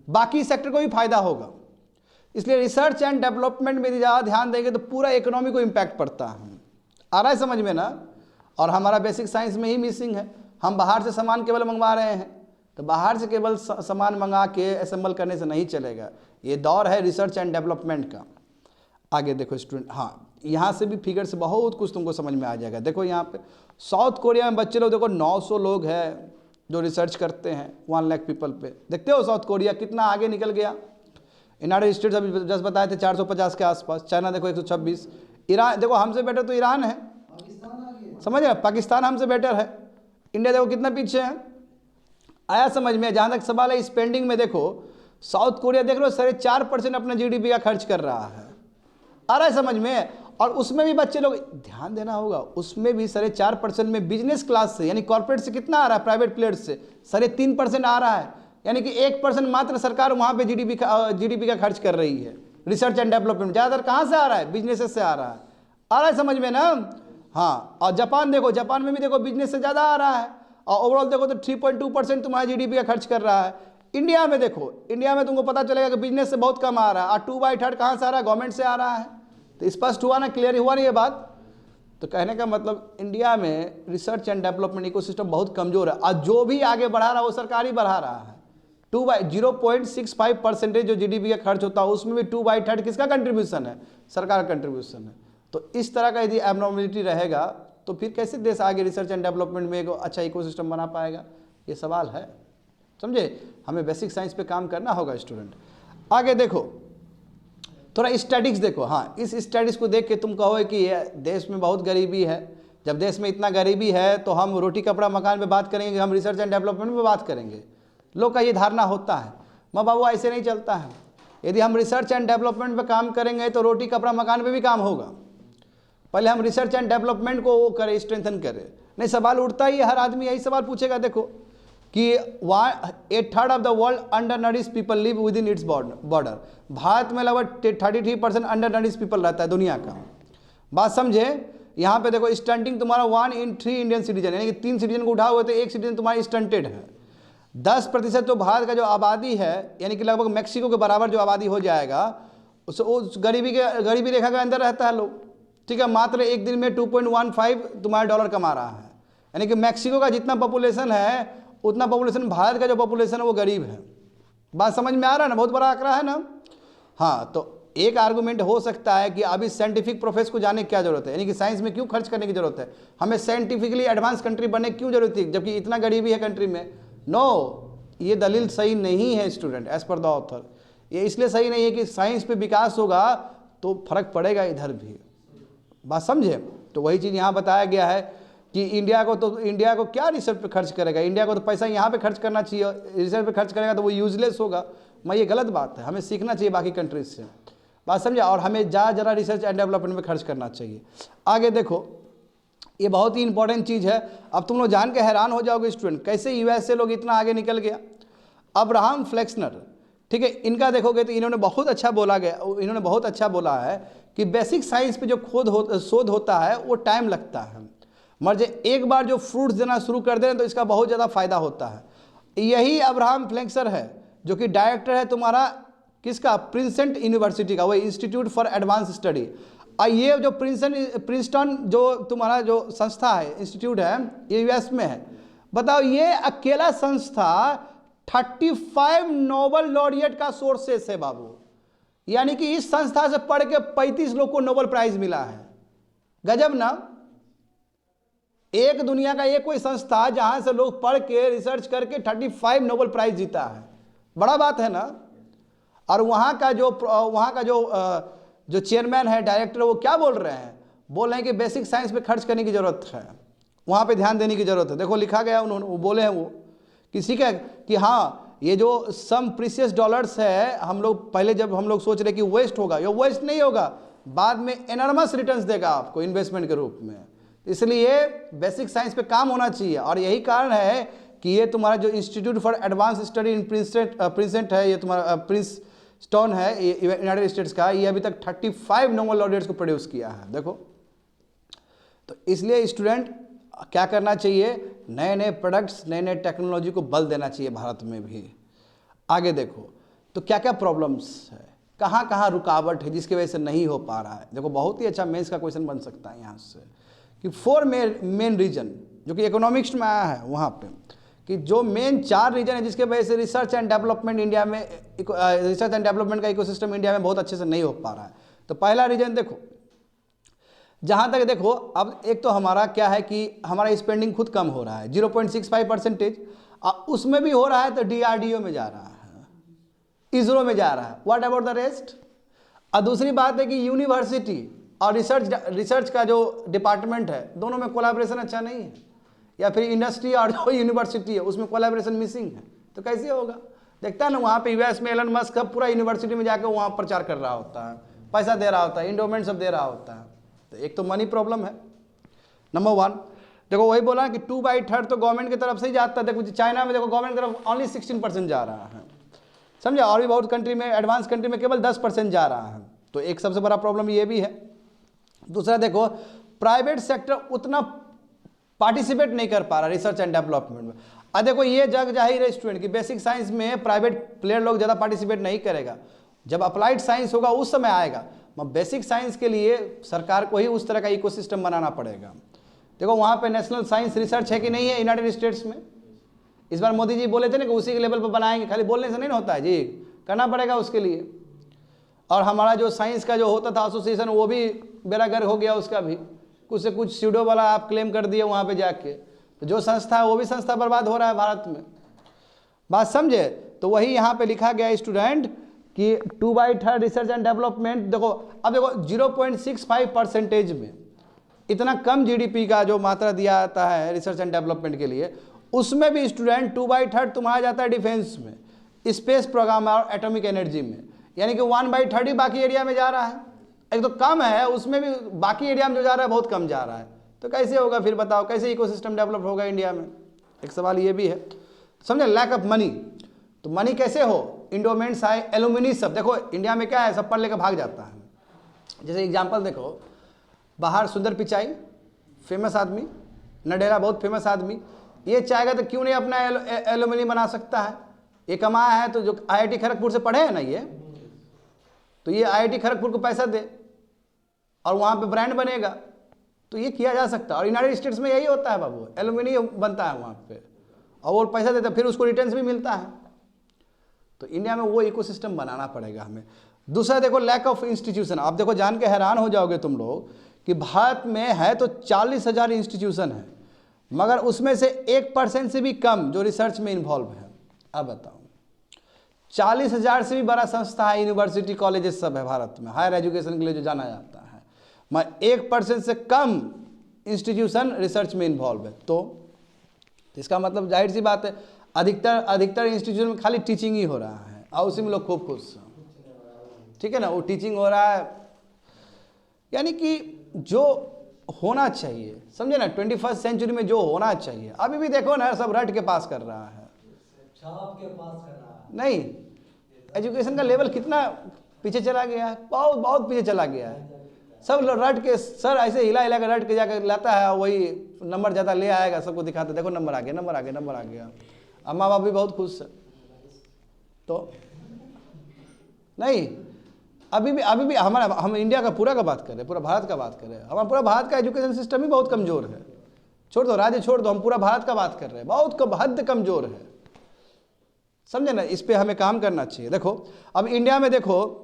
A: बाकी सेक्टर को भी फायदा होगा। इसलिए रिसर्च एंड डेवलपमेंट में यदि ज़्यादा ध्यान देंगे तो पूरा इकोनॉमी को इम्पैक्ट पड़ता है। आ रहा है समझ में ना। और हमारा बेसिक साइंस में ही मिसिंग है, हम बाहर से सामान केवल मंगवा रहे हैं, तो बाहर से केवल सामान मंगा के असेंबल करने से नहीं चलेगा, ये दौर है रिसर्च एंड डेवलपमेंट का। आगे देखो स्टूडेंट, हाँ यहाँ से भी फिगर से बहुत कुछ तुमको समझ में आ जाएगा। देखो यहाँ पे साउथ कोरिया में बच्चे लोग देखो 900 लोग हैं जो रिसर्च करते हैं 1 लाख पीपल पे। देखते हो साउथ कोरिया कितना आगे निकल गया। यूनाइटेड स्टेट्स अभी जस्ट बताए थे 450 के आसपास, चाइना देखो 126, ईरान देखो हमसे बेटर तो ईरान है, समझ रहे, पाकिस्तान हमसे बेटर है, इंडिया देखो कितना पीछे है। आया समझ में। जहाँ तक सवाल है स्पेंडिंग में, देखो साउथ कोरिया देख लो 4.5% अपना जीडीपी का खर्च कर रहा है। आ रहा है समझ में। और उसमें भी बच्चे लोग ध्यान देना होगा, उसमें भी 4.5% में बिजनेस क्लास से यानी कॉर्पोरेट से कितना आ रहा है, प्राइवेट प्लेयर्स से 3.5% आ रहा है, यानी कि 1% मात्र सरकार वहाँ पे जीडीपी का खर्च कर रही है रिसर्च एंड डेवलपमेंट। ज़्यादातर कहाँ से आ रहा है, बिजनेस से आ रहा है। आ रहा है समझ में ना। हाँ, और जापान देखो, जापान में भी देखो बिजनेस से ज़्यादा आ रहा है, और ओवरऑल देखो तो 3.2% तुम्हारा जीडीपी का खर्च कर रहा है। इंडिया में देखो, इंडिया में तुमको पता चलेगा कि बिजनेस से बहुत कम आ रहा है, और 2/3 कहाँ से आ रहा है, गवर्नमेंट से आ रहा है। तो स्पष्ट हुआ ना, क्लियर हुआ ना ये बात। तो कहने का मतलब इंडिया में रिसर्च एंड डेवलपमेंट इकोसिस्टम बहुत कमजोर है, और जो भी आगे बढ़ा रहा है वो सरकार ही बढ़ा रहा है। 0.65% जो जीडीपी का खर्च होता है उसमें भी 2/3 किसका कंट्रीब्यूशन है, सरकार का कंट्रीब्यूशन है। तो इस तरह का यदि एबनॉर्मलिटी रहेगा तो फिर कैसे देश आगे रिसर्च एंड डेवलपमेंट में एक अच्छा इकोसिस्टम बना पाएगा, ये सवाल है। समझे, हमें बेसिक साइंस पे काम करना होगा स्टूडेंट। आगे देखो थोड़ा स्टैटिक्स देखो। हाँ, इस स्टैटिक्स को देख के तुम कहो कि देश में बहुत गरीबी है। जब देश में इतना गरीबी है तो हम रोटी कपड़ा मकान पे बात करेंगे, हम रिसर्च एंड डेवलपमेंट पे बात करेंगे। लोग का ये धारणा होता है, माँ बाबू ऐसे नहीं चलता है। यदि हम रिसर्च एंड डेवलपमेंट पे काम करेंगे तो रोटी कपड़ा मकान पे भी काम होगा। पहले हम रिसर्च एंड डेवलपमेंट को वो करें, स्ट्रेंथन करें। नहीं, सवाल उठता ही है, हर आदमी यही सवाल पूछेगा। देखो कि 1/3 of the world under nourish people live with in its border. Bharat में लगभग 33% अंडर नरिश पीपल रहता है दुनिया का। बात समझे। यहाँ पे देखो स्टंटिंग तुम्हारा 1 in 3 इंडियन सिटीजन, यानी कि 3 सिटीजन को उठा हुए तो 1 सिटीजन तुम्हारा स्टंटेड है। 10% जो भारत का जो आबादी है, यानी कि लगभग मैक्सिको के बराबर जो आबादी हो जाएगा, उस गरीबी रेखा के अंदर रहता है लोग। ठीक है, मात्र एक दिन में 2.15 तुम्हारे डॉलर कमा रहा है। यानी कि मैक्सिको का जितना पॉपुलेशन है उतना पॉपुलेशन भारत का जो पॉपुलेशन है वो गरीब है। बात समझ में आ रहा है ना, बहुत बड़ा आंकड़ा है ना। हाँ, तो एक आर्गुमेंट हो सकता है कि अभी साइंटिफिक प्रोफेस को जाने की क्या जरूरत है, यानी कि साइंस में क्यों खर्च करने की जरूरत है, हमें साइंटिफिकली एडवांस कंट्री बनने की क्यों जरूरत है जबकि इतना गरीबी है कंट्री में। नो, ये दलील सही नहीं है student, as per the author. ये इसलिए सही नहीं है कि साइंस पे विकास होगा तो फर्क पड़ेगा इधर भी। बात समझे। तो वही चीज़ यहाँ बताया गया है कि इंडिया को क्या रिसर्च पे खर्च करेगा, इंडिया को तो पैसा यहाँ पे खर्च करना चाहिए, रिसर्च पे खर्च करेगा तो वो यूजलेस होगा। मैं ये गलत बात है, हमें सीखना चाहिए बाकी कंट्रीज से। बात समझा। और हमें ज़्यादा रिसर्च एंड डेवलपमेंट में खर्च करना चाहिए। आगे देखो, ये बहुत ही इंपॉर्टेंट चीज़ है। अब तुम लोग जान के हैरान हो जाओगे स्टूडेंट, कैसे यूएसए लोग इतना आगे निकल गया। अब्राहम फ्लेक्सनर, ठीक है, इनका देखोगे तो इन्होंने बहुत अच्छा बोला है कि बेसिक साइंस पे जो शोध होता है वो टाइम लगता है, मगर एक बार जो फ्रूट्स देना शुरू कर दें तो इसका बहुत ज़्यादा फायदा होता है। यही अब्राहम फ्लेक्सनर है जो कि डायरेक्टर है तुम्हारा किसका, प्रिंसटन यूनिवर्सिटी का, वही इंस्टीट्यूट फॉर एडवांस स्टडी। और ये जो प्रिंसटन जो तुम्हारा जो संस्था है, इंस्टीट्यूट है, ये यूएस में है। बताओ, ये अकेला संस्था 35 नोबेल लॉरिएट का सोर्सेस है बाबू। यानी कि इस संस्था से पढ़ के 35 लोग को नोबेल प्राइज मिला है। गजब ना। एक दुनिया का एक कोई संस्था जहां से लोग पढ़ के रिसर्च करके 35 नोबेल प्राइज जीता है। बड़ा बात है ना। और वहाँ का जो चेयरमैन है, डायरेक्टर, वो क्या बोल रहे हैं? बोल रहे हैं कि बेसिक साइंस पे खर्च करने की ज़रूरत है, वहाँ पे ध्यान देने की ज़रूरत है। देखो लिखा गया, उन्होंने वो बोले हैं वो किसी का कि हाँ ये जो सम प्रीशियस डॉलर्स है, हम लोग पहले जब हम लोग सोच रहे कि वेस्ट होगा, ये वेस्ट नहीं होगा, बाद में एनॉर्मस रिटर्न्स देगा आपको इन्वेस्टमेंट के रूप में। इसलिए बेसिक साइंस पे काम होना चाहिए। और यही कारण है कि ये तुम्हारा जो institute for advance study in Princeton है, ये तुम्हारा प्रिंसटन है यूनाइटेड स्टेट्स का, ये अभी तक 35 नोबेल लॉरेट्स को प्रोड्यूस किया है। देखो, तो इसलिए स्टूडेंट क्या करना चाहिए? नए नए प्रोडक्ट्स, नए नए टेक्नोलॉजी को बल देना चाहिए भारत में भी। आगे देखो तो क्या क्या प्रॉब्लम्स है, कहाँ कहाँ रुकावट है जिसकी वजह से नहीं हो पा रहा है। देखो बहुत ही अच्छा मेंस का क्वेश्चन बन सकता है यहाँ से कि 4 मेन रीजन जो कि इकोनॉमिक्स में आया है वहाँ पे, कि जो मेन 4 रीजन है जिसके वजह से रिसर्च एंड डेवलपमेंट इंडिया में, रिसर्च एंड डेवलपमेंट का इकोसिस्टम इंडिया में बहुत अच्छे से नहीं हो पा रहा है। तो पहला रीजन देखो, जहाँ तक देखो, अब एक तो हमारा क्या है कि हमारा स्पेंडिंग खुद कम हो रहा है 0.65%, उसमें भी हो रहा है तो DRDO में जा रहा है, इसरो में जा रहा है। What about the rest? और दूसरी बात है कि यूनिवर्सिटी और रिसर्च का जो डिपार्टमेंट है, दोनों में कोलैबोरेशन अच्छा नहीं है, या फिर इंडस्ट्री और जो यूनिवर्सिटी है उसमें कोलैबोरेशन मिसिंग है। तो कैसे होगा? देखता है ना, वहाँ पे यूएस में एलन मस्क पूरा यूनिवर्सिटी में जाकर वहाँ प्रचार कर रहा होता है, पैसा दे रहा होता है, इंडोमेंट सब दे रहा होता है। तो एक तो मनी प्रॉब्लम है नंबर 1। देखो वही बोला कि 2/3 तो गवर्नमेंट की तरफ से ही जाता है। देखो चाइना में देखो गवर्नमेंट की तरफ ओनली 16% जा रहा है, समझा? और भी बहुत कंट्री में, एडवांस कंट्री में केवल 10% जा रहा है। तो एक सबसे बड़ा प्रॉब्लम ये भी है। दूसरा देखो, प्राइवेट सेक्टर उतना पार्टिसिपेट नहीं कर पा रहा रिसर्च एंड डेवलपमेंट में। अब देखो ये जग जाहिर है स्टूडेंट कि बेसिक साइंस में प्राइवेट प्लेयर लोग ज़्यादा पार्टिसिपेट नहीं करेगा, जब अप्लाइड साइंस होगा उस समय आएगा। बेसिक साइंस के लिए सरकार को ही उस तरह का इकोसिस्टम बनाना पड़ेगा। देखो वहाँ पे नेशनल साइंस रिसर्च है कि नहीं है यूनाइटेड स्टेट्स में? इस बार मोदी जी बोले थे ना कि उसी के लेवल पर बनाएंगे, खाली बोलने से नहीं ना होता है जी, करना पड़ेगा उसके लिए। और हमारा जो साइंस का जो होता था एसोसिएशन, वो भी बेरागर हो गया, उसका भी कुछ से कुछ स्यूडो वाला आप क्लेम कर दिए वहाँ पे जाके। तो जो संस्था है वो भी संस्था बर्बाद हो रहा है भारत में, बात समझे? तो वही यहाँ पे लिखा गया स्टूडेंट कि 2/3 रिसर्च एंड डेवलपमेंट। देखो अब देखो 0.65% में इतना कम GDP का जो मात्रा दिया जाता है रिसर्च एंड डेवलपमेंट के लिए, उसमें भी स्टूडेंट 2/3 तुम्हारा जाता है डिफेंस में, स्पेस प्रोग्राम और एटॉमिक एनर्जी में, यानी कि 1/3 ही बाकी एरिया में जा रहा है। एक तो कम है, उसमें भी बाकी एरिया में जो जा रहा है बहुत कम जा रहा है। तो कैसे होगा फिर बताओ, कैसे इकोसिस्टम डेवलप होगा इंडिया में? एक सवाल ये भी है, समझे? Lack of money. तो मनी कैसे हो? इंडोमेंट्स आए, एलुमिनी सब। देखो इंडिया में क्या है, सब पढ़ लेकर भाग जाता है। जैसे एग्जाम्पल देखो, बाहर सुंदर पिचाई फेमस आदमी, नडेरा बहुत फेमस आदमी, ये चाहेगा तो क्यों नहीं अपना एलुमिनी बना सकता है? ये कमाया है तो जो IIT खड़गपुर से पढ़े हैं ना ये, तो ये IIT खड़गपुर को पैसा दे और वहाँ पे ब्रांड बनेगा, तो ये किया जा सकता है। और यूनाइटेड स्टेट्स में यही होता है बाबू, एलुमिनी बनता है वहाँ पे और वो पैसा देता है, फिर उसको रिटर्न्स भी मिलता है। तो इंडिया में वो इकोसिस्टम बनाना पड़ेगा हमें। दूसरा देखो, लैक ऑफ इंस्टीट्यूशन। आप देखो जान के हैरान हो जाओगे तुम लोग कि भारत में है तो 40,000 इंस्टीट्यूशन है, मगर उसमें से 1% से भी कम जो रिसर्च में इन्वॉल्व है। अब बताओ, 40,000 से भी बड़ा संस्था है, यूनिवर्सिटी कॉलेजेस सब है भारत में हायर एजुकेशन के लिए जो जाना जाता है, मगर 1% से कम इंस्टीट्यूशन रिसर्च में इन्वॉल्व है। तो इसका मतलब जाहिर सी बात है अधिकतर इंस्टीट्यूशन में खाली टीचिंग ही हो रहा है और उसी में लोग खूब खुश हैं, ठीक है ना? वो टीचिंग हो रहा है, यानी कि जो होना चाहिए, समझे ना, 21st सेंचुरी में जो होना चाहिए। अभी भी देखो ना, सब रट के पास कर रहा है, छाप के पास कर रहा है। नहीं, एजुकेशन का लेवल कितना पीछे चला गया है, बहुत बहुत पीछे चला गया है। सब लोग रट के, सर ऐसे हिला हिला के रट के जाकर लाता है, वही नंबर ज़्यादा ले आएगा, सबको दिखाता है, देखो नंबर आ गया, नंबर आ गया, नंबर आ गया। अब माँ बाप भी बहुत खुश है। तो नहीं, अभी भी हम इंडिया का पूरा का बात कर रहे हैं, पूरा भारत का बात कर रहे हैं। हमारा पूरा भारत का एजुकेशन सिस्टम ही बहुत कमज़ोर है। छोड़ दो राज्य, छोड़ दो, हम पूरा भारत का बात कर रहे हैं, बहुत हद कमज़ोर है, समझे ना? इस पर हमें काम करना चाहिए। देखो अब इंडिया में देखो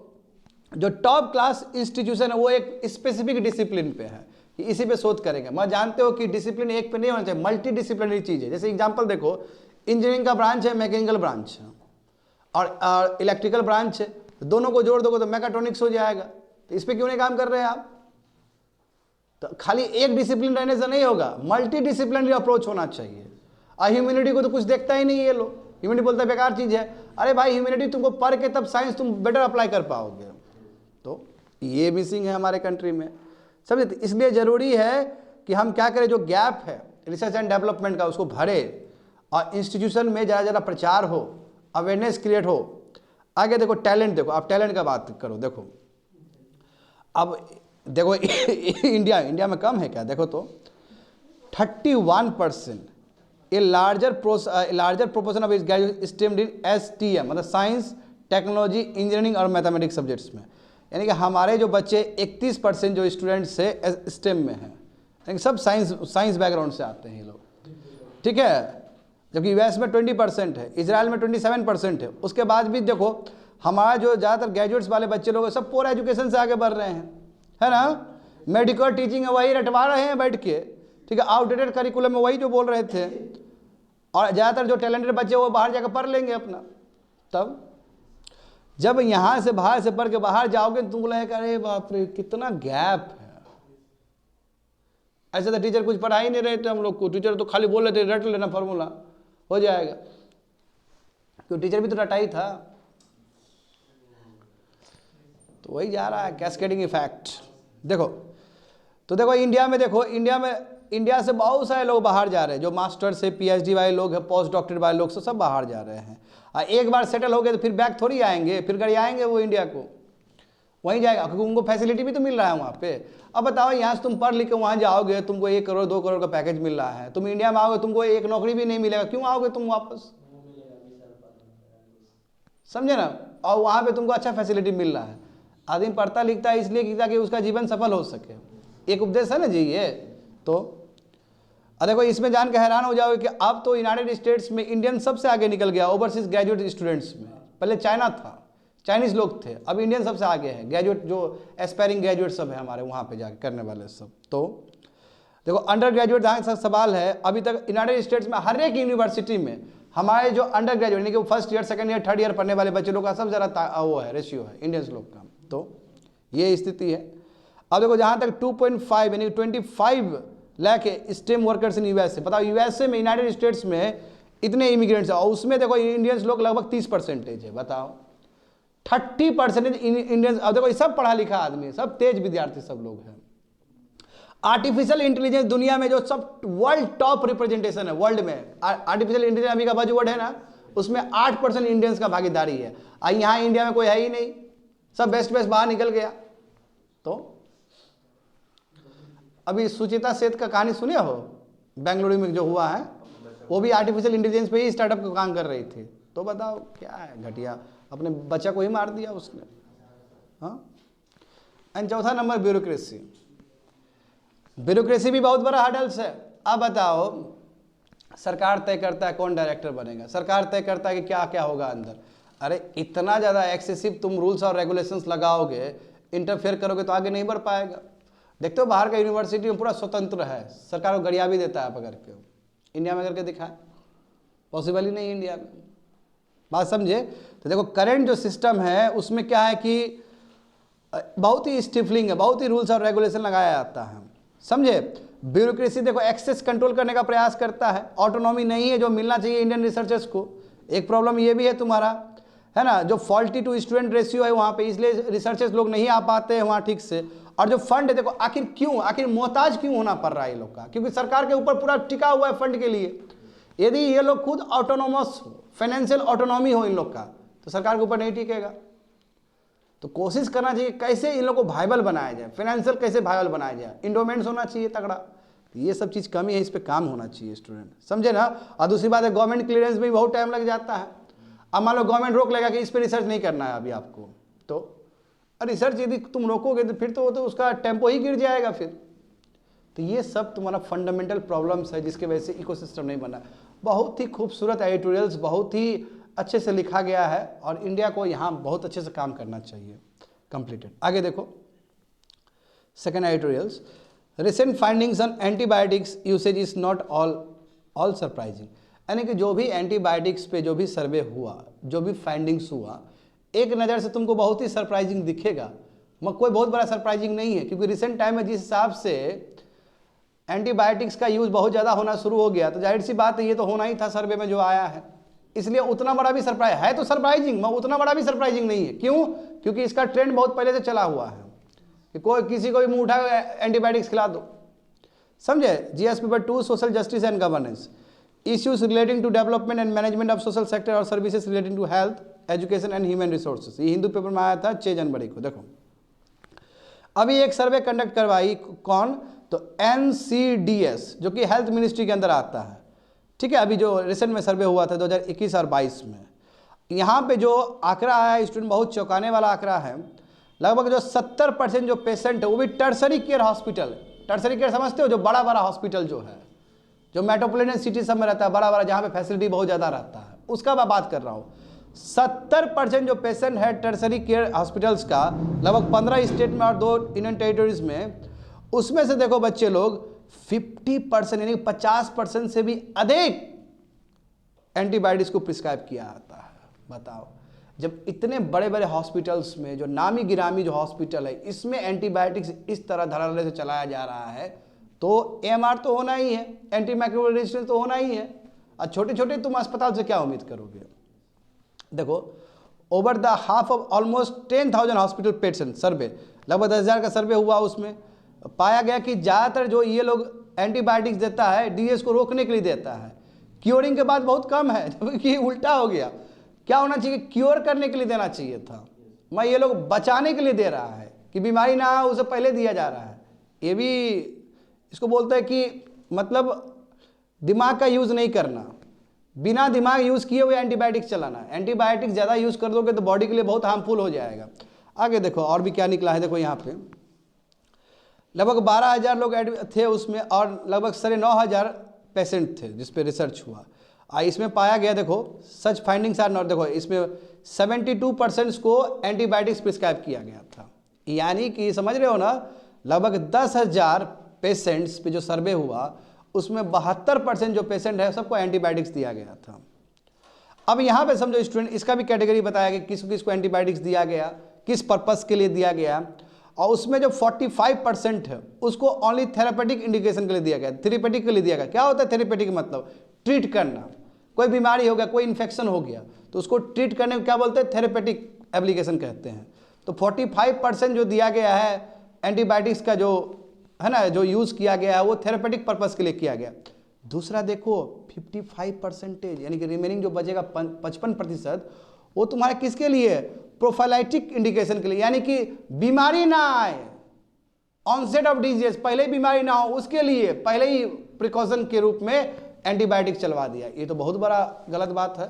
A: जो टॉप क्लास इंस्टीट्यूशन है वो एक स्पेसिफिक डिसिप्लिन पे है, कि इसी पे शोध करेंगे। मैं जानते हो कि डिसिप्लिन एक पे नहीं होना चाहिए, मल्टी डिसिप्लिनरी चीज़ है। जैसे एग्जांपल देखो, इंजीनियरिंग का ब्रांच है, मैकेनिकल ब्रांच है, और इलेक्ट्रिकल ब्रांच है, दोनों को जोड़ दोगे तो मैकाट्रॉनिक्स हो जाएगा। तो इस पर क्यों नहीं काम कर रहे हैं आप? तो खाली एक डिसिप्लिन रहने से नहीं होगा, मल्टी डिसिप्लिनरी अप्रोच होना चाहिए। ह्यूमैनिटी को तो कुछ देखता ही नहीं ये लोग, ह्यूमैनिटी बोलता है बेकार चीज़ है। अरे भाई ह्यूमैनिटी तुमको पढ़ के तब साइंस तुम बेटर अप्लाई कर पाओगे। तो ये मिसिंग है हमारे कंट्री में, समझे। इसलिए ज़रूरी है कि हम क्या करें, जो गैप है रिसर्च एंड डेवलपमेंट का उसको भरे और इंस्टीट्यूशन में ज़्यादा ज़्यादा प्रचार हो, अवेयरनेस क्रिएट हो। आगे देखो टैलेंट, देखो आप टैलेंट का बात करो। देखो अब देखो इंडिया में कम है क्या? देखो तो 31% a larger proportion of graduate streamed in STM, मतलब साइंस, टेक्नोलॉजी, इंजीनियरिंग और मैथमेटिक्स सब्जेक्ट्स में। यानी कि हमारे जो बच्चे 31% जो स्टूडेंट्स से STEM में हैं, यानी सब साइंस बैकग्राउंड से आते हैं ये लोग, ठीक है। जबकि US में 20% है, इजराइल में 27% है। उसके बाद भी देखो हमारा जो ज़्यादातर ग्रेजुएट्स वाले बच्चे लोग सब पोर एजुकेशन से आगे बढ़ रहे हैं, है ना। मेडिकल टीचिंग है वही रटवा रहे हैं बैठ के, ठीक है। आउटडेटेड करिकुलम में वही जो बोल रहे थे, और ज़्यादातर जो टैलेंटेड बच्चे वो बाहर जाकर पढ़ लेंगे अपना। तब जब यहाँ से बाहर से पढ़ के बाहर जाओगे तुमको लगेगा अरे बाप रे कितना गैप है। ऐसे तो टीचर कुछ पढ़ा ही नहीं रहे थे हम लोग को, टीचर तो खाली बोल रहे थे रट लेना फार्मूला हो जाएगा, क्योंकि टीचर भी तो रटा ही था। तो वही जा रहा है कैस्केडिंग इफेक्ट। देखो तो देखो इंडिया में, देखो इंडिया से बहुत सारे लोग बाहर जा रहे हैं, जो मास्टर से PhD वाले लोग हैं, पोस्ट डॉक्टरेट वाले लोग सब बाहर जा रहे हैं। और एक बार सेटल हो गए तो फिर बैक थोड़ी आएंगे, फिर गड़ी आएंगे वो इंडिया को, वहीं जाएगा, क्योंकि उनको फैसिलिटी भी तो मिल रहा है वहाँ पे। अब बताओ यहाँ से तुम पढ़ लिख के वहाँ जाओगे, तुमको 1 करोड़ 2 करोड़ का पैकेज मिल रहा है, तुम इंडिया में आओगे तुमको एक नौकरी भी नहीं मिलेगा, क्यों आओगे तुम वापस, समझे ना। और वहाँ पे तुमको अच्छा फैसिलिटी मिल रहा है। आदमी पढ़ता लिखता है इसलिए कि ताकि उसका जीवन सफल हो सके, एक उपदेश है ना जी ये। तो देखो इसमें जान के हैरान हो जाओगे कि अब तो यूनाइटेड स्टेट्स में इंडियन सबसे आगे निकल गया ओवरसीज ग्रेजुएट स्टूडेंट्स में। पहले चाइना था, चाइनीज लोग थे, अब इंडियन सबसे आगे है ग्रेजुएट, जो एस्पायरिंग ग्रेजुएट सब है हमारे वहाँ पे जाके करने वाले सब। तो देखो अंडर ग्रेजुएट जहाँ तक सवाल है, अभी तक यूनाइटेड स्टेट्स में हर एक यूनिवर्सिटी में हमारे जो अंडर ग्रेजुएट यानी कि first year, second year, third year पढ़ने वाले बच्चे लोग का सब ज़्यादा वो है रेशियो है इंडियंस लोग का। तो ये स्थिति है। अब देखो जहाँ तक 2.5 यानी 25 lakh stem workers in USA, बताओ USA में, यूनाइटेड स्टेट्स में इतने इमिग्रेंट्स है, और उसमें देखो इंडियंस लोग लगभग 30% है। बताओ 30% इंडियंस। अब देखो ये सब पढ़ा लिखा आदमी है, सब तेज विद्यार्थी सब लोग हैं। आर्टिफिशियल इंटेलिजेंस दुनिया में जो सब वर्ल्ड टॉप रिप्रेजेंटेशन है वर्ल्ड में, आर्टिफिशियल इंटेलिजेंस अभी का बजवर्ड है ना, उसमें 8% इंडियंस का भागीदारी है। यहाँ इंडिया में कोई है ही नहीं, सब बेस्ट बाहर निकल गया। तो अभी सुचिता सेठ का कहानी सुने हो, बेंगलुरु में जो हुआ है, वो भी आर्टिफिशियल इंटेलिजेंस पे ही स्टार्टअप का काम कर रही थी। तो बताओ क्या है घटिया, अपने बच्चा को ही मार दिया उसने। हाँ। एंड चौथा नंबर ब्यूरोक्रेसी। ब्यूरोक्रेसी भी बहुत बड़ा हर्डल्स है। अब बताओ सरकार तय करता है कौन डायरेक्टर बनेगा, सरकार तय करता है कि क्या क्या होगा अंदर। अरे इतना ज़्यादा एक्सेसिव तुम रूल्स और रेगुलेशंस लगाओगे, इंटरफेयर करोगे तो आगे नहीं बढ़ पाएगा। देखते हो बाहर का यूनिवर्सिटी में पूरा स्वतंत्र है, सरकार को गरिया भी देता है पकड़ के। इंडिया में करके दिखाए, पॉसिबल ही नहीं इंडिया में, बात समझे। तो देखो करंट जो सिस्टम है उसमें क्या है कि बहुत ही स्टिफलिंग है, बहुत ही रूल्स और रेगुलेशन लगाया जाता है, समझे। ब्यूरोक्रेसी देखो एक्सेस कंट्रोल करने का प्रयास करता है, ऑटोनॉमी नहीं है जो मिलना चाहिए इंडियन रिसर्चर्स को। एक प्रॉब्लम ये भी है तुम्हारा, है ना, जो फॉल्टी टू स्टूडेंट रेशियो है वहाँ पे, इसलिए रिसर्चर्स लोग नहीं आ पाते हैं वहाँ ठीक से। और जो फंड है देखो आखिर मोहताज क्यों होना पड़ रहा है ये लोग का, क्योंकि सरकार के ऊपर पूरा टिका हुआ है फंड के लिए। यदि ये लोग खुद ऑटोनोमस हो, फाइनेंशियल ऑटोनॉमी हो इन लोग का, तो सरकार के ऊपर नहीं टिकेगा। तो कोशिश करना चाहिए कैसे इन लोग को वायबल बनाया जाए, फाइनेंशियल कैसे वायबल बनाया जाए, इंडोमेंट्स होना चाहिए तगड़ा। तो ये सब चीज़ कमी है, इस पर काम होना चाहिए स्टूडेंट, समझे ना। और दूसरी बात है गवर्नमेंट क्लियरेंस में भी बहुत टाइम लग जाता है। अब मान लो गवर्नमेंट रोक लेगा कि इस पर रिसर्च नहीं करना है अभी आपको, तो रिसर्च यदि तुम रोकोगे तो फिर तो उसका टेम्पो ही गिर जाएगा फिर। तो ये सब तुम्हारा फंडामेंटल प्रॉब्लम्स है जिसकी वजह से इकोसिस्टम नहीं बना। बहुत ही खूबसूरत एडिटोरियल्स बहुत ही अच्छे से लिखा गया है और इंडिया को यहाँ बहुत अच्छे से काम करना चाहिए। कंप्लीटेड। आगे देखो second editorials, recent findings on antibiotics usage is not all surprising. यानी कि जो भी एंटीबायोटिक्स पे जो भी सर्वे हुआ, जो भी फाइंडिंग्स हुआ, एक नज़र से तुमको बहुत ही सरप्राइजिंग दिखेगा, मगर कोई बहुत बड़ा सरप्राइजिंग नहीं है, क्योंकि रिसेंट टाइम में जिस हिसाब से एंटीबायोटिक्स का यूज़ बहुत ज़्यादा होना शुरू हो गया, तो जाहिर सी बात है ये तो होना ही था सर्वे में जो आया है। इसलिए उतना बड़ा भी सरप्राइज है, तो सरप्राइजिंग, मगर उतना बड़ा भी सरप्राइजिंग नहीं है। क्यों? क्योंकि इसका ट्रेंड बहुत पहले से चला हुआ है कि कोई किसी को भी मुंह उठा एंटीबायोटिक्स खिला दो। समझे? GS paper 2 social justice and governance, issues relating to development and management of social sector और services relating to health, education and human resources. ये हिंदू पेपर में आया था 6 जनवरी को। देखो अभी एक सर्वे कंडक्ट करवाई, कौन? तो एनसीडीएस, जो कि हेल्थ मिनिस्ट्री के अंदर आता है, ठीक है। अभी जो रिसेंट में सर्वे हुआ था 2021 और 22 में, यहाँ पे जो आंकड़ा आया है स्टूडेंट, बहुत चौंकाने वाला आंकड़ा है। लगभग जो 70% जो पेशेंट है वो भी tertiary care hospital, tertiary care समझते हो, जो बड़ा बड़ा हॉस्पिटल जो है, जो मेट्रोपॉलिटन सिटी सब में रहता है, बड़ा बड़ा, जहाँ पे फैसिलिटी बहुत ज़्यादा रहता है, उसका मैं बात कर रहा हूँ। 70% जो पेशेंट है टर्सरी केयर हॉस्पिटल्स का, लगभग 15 स्टेट में और 2 यूनियन टेरिटरीज में, उसमें से देखो बच्चे लोग 50% यानी 50% से भी अधिक एंटीबायोटिक्स को प्रिस्क्राइब किया जाता है। बताओ, जब इतने बड़े बड़े हॉस्पिटल्स में, जो नामी गिरामी जो हॉस्पिटल है, इसमें एंटीबायोटिक्स इस तरह धड़ल्ले से चलाया जा रहा है, तो एमआर तो होना ही है, एंटी माइक्रोबियल रेजिस्टेंस तो होना ही है। और छोटे छोटे तुम अस्पताल से क्या उम्मीद करोगे? देखो over the half of almost 10,000 hospital patient survey, लगभग 10,000 का सर्वे हुआ, उसमें पाया गया कि ज़्यादातर जो ये लोग एंटीबायोटिक्स देता है डीएस को रोकने के लिए देता है, क्योरिंग के बाद बहुत कम है, जबकि उल्टा हो गया। क्या होना चाहिए? क्योर करने के लिए देना चाहिए था, मैं ये लोग बचाने के लिए दे रहा है कि बीमारी ना आए, उसे पहले दिया जा रहा है। ये भी इसको बोलते हैं कि मतलब दिमाग का यूज़ नहीं करना, बिना दिमाग यूज़ किए हुए एंटीबायोटिक्स चलाना। एंटीबायोटिक्स ज़्यादा यूज़ कर दोगे तो बॉडी के लिए बहुत हार्मफुल हो जाएगा। आगे देखो और भी क्या निकला है। देखो यहाँ पे लगभग 12,000 लोग थे उसमें, और लगभग 9,500 पेशेंट थे जिस पे रिसर्च हुआ। इसमें पाया गया, देखो सच फाइंडिंग्स आर नॉट, देखो इसमें 72% को एंटीबायोटिक्स प्रिस्क्राइब किया गया था। यानी कि समझ रहे हो ना, लगभग 10,000 पेशेंट्स पे जो सर्वे हुआ, उसमें 72% जो पेशेंट है सबको एंटीबायोटिक्स दिया गया था। अब यहाँ पे समझो स्टूडेंट, इसका भी कैटेगरी बताया गया किस किस को एंटीबायोटिक्स दिया गया, किस पर्पस के लिए दिया गया। और उसमें जो 45% है उसको ओनली थेरेपेटिक इंडिकेशन के लिए दिया गया, थेरेपेटिक के लिए दिया गया। क्या होता है थेरेपेटिक? मतलब ट्रीट करना। कोई बीमारी हो गया, कोई इन्फेक्शन हो गया, तो उसको ट्रीट करने को क्या बोलते हैं? थेरेपेटिक एप्लीकेशन कहते हैं। तो 45% जो दिया गया है एंटीबायोटिक्स का, जो है ना, जो यूज़ किया गया है, वो थेरेपेटिक पर्पस के लिए किया गया। दूसरा देखो 55% यानी कि रिमेनिंग जो बचेगा 55%, वो तुम्हारे किसके लिए? प्रोफाइलाइटिक इंडिकेशन के लिए, यानी कि बीमारी ना आए, ऑनसेट ऑफ डिजीज, पहले ही बीमारी ना हो, उसके लिए पहले ही प्रिकॉशन के रूप में एंटीबायोटिक चलवा दिया। ये तो बहुत बड़ा गलत बात है,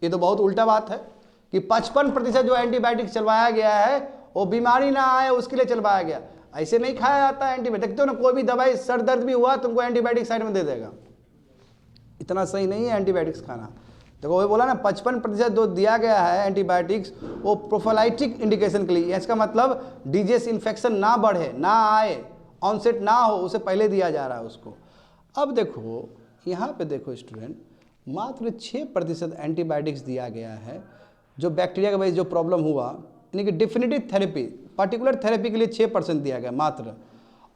A: ये तो बहुत उल्टा बात है कि 55% जो एंटीबायोटिक चलवाया गया है वो बीमारी ना आए उसके लिए चलवाया गया। ऐसे नहीं खाया जाता है एंटीबायोटिक। देखते हो ना, कोई भी दवाई, सर दर्द भी हुआ तुमको एंटीबायोटिक साइड में दे देगा। इतना सही नहीं है एंटीबायोटिक्स खाना। देखो वो बोला ना 55% जो दिया गया है एंटीबायोटिक्स, वो प्रोफाइलाइटिक इंडिकेशन के लिए। इसका मतलब डिजीज इन्फेक्शन ना बढ़े, ना आए, ऑनसेट ना हो, उसे पहले दिया जा रहा है उसको। अब देखो यहाँ पे देखो स्टूडेंट, मात्र 6% एंटीबायोटिक्स दिया गया है जो बैक्टीरिया के वजह से जो प्रॉब्लम हुआ, यानी कि डिफिनेटिव थेरेपी, पर्टिकुलर थेरेपी के लिए 6% दिया गया मात्र।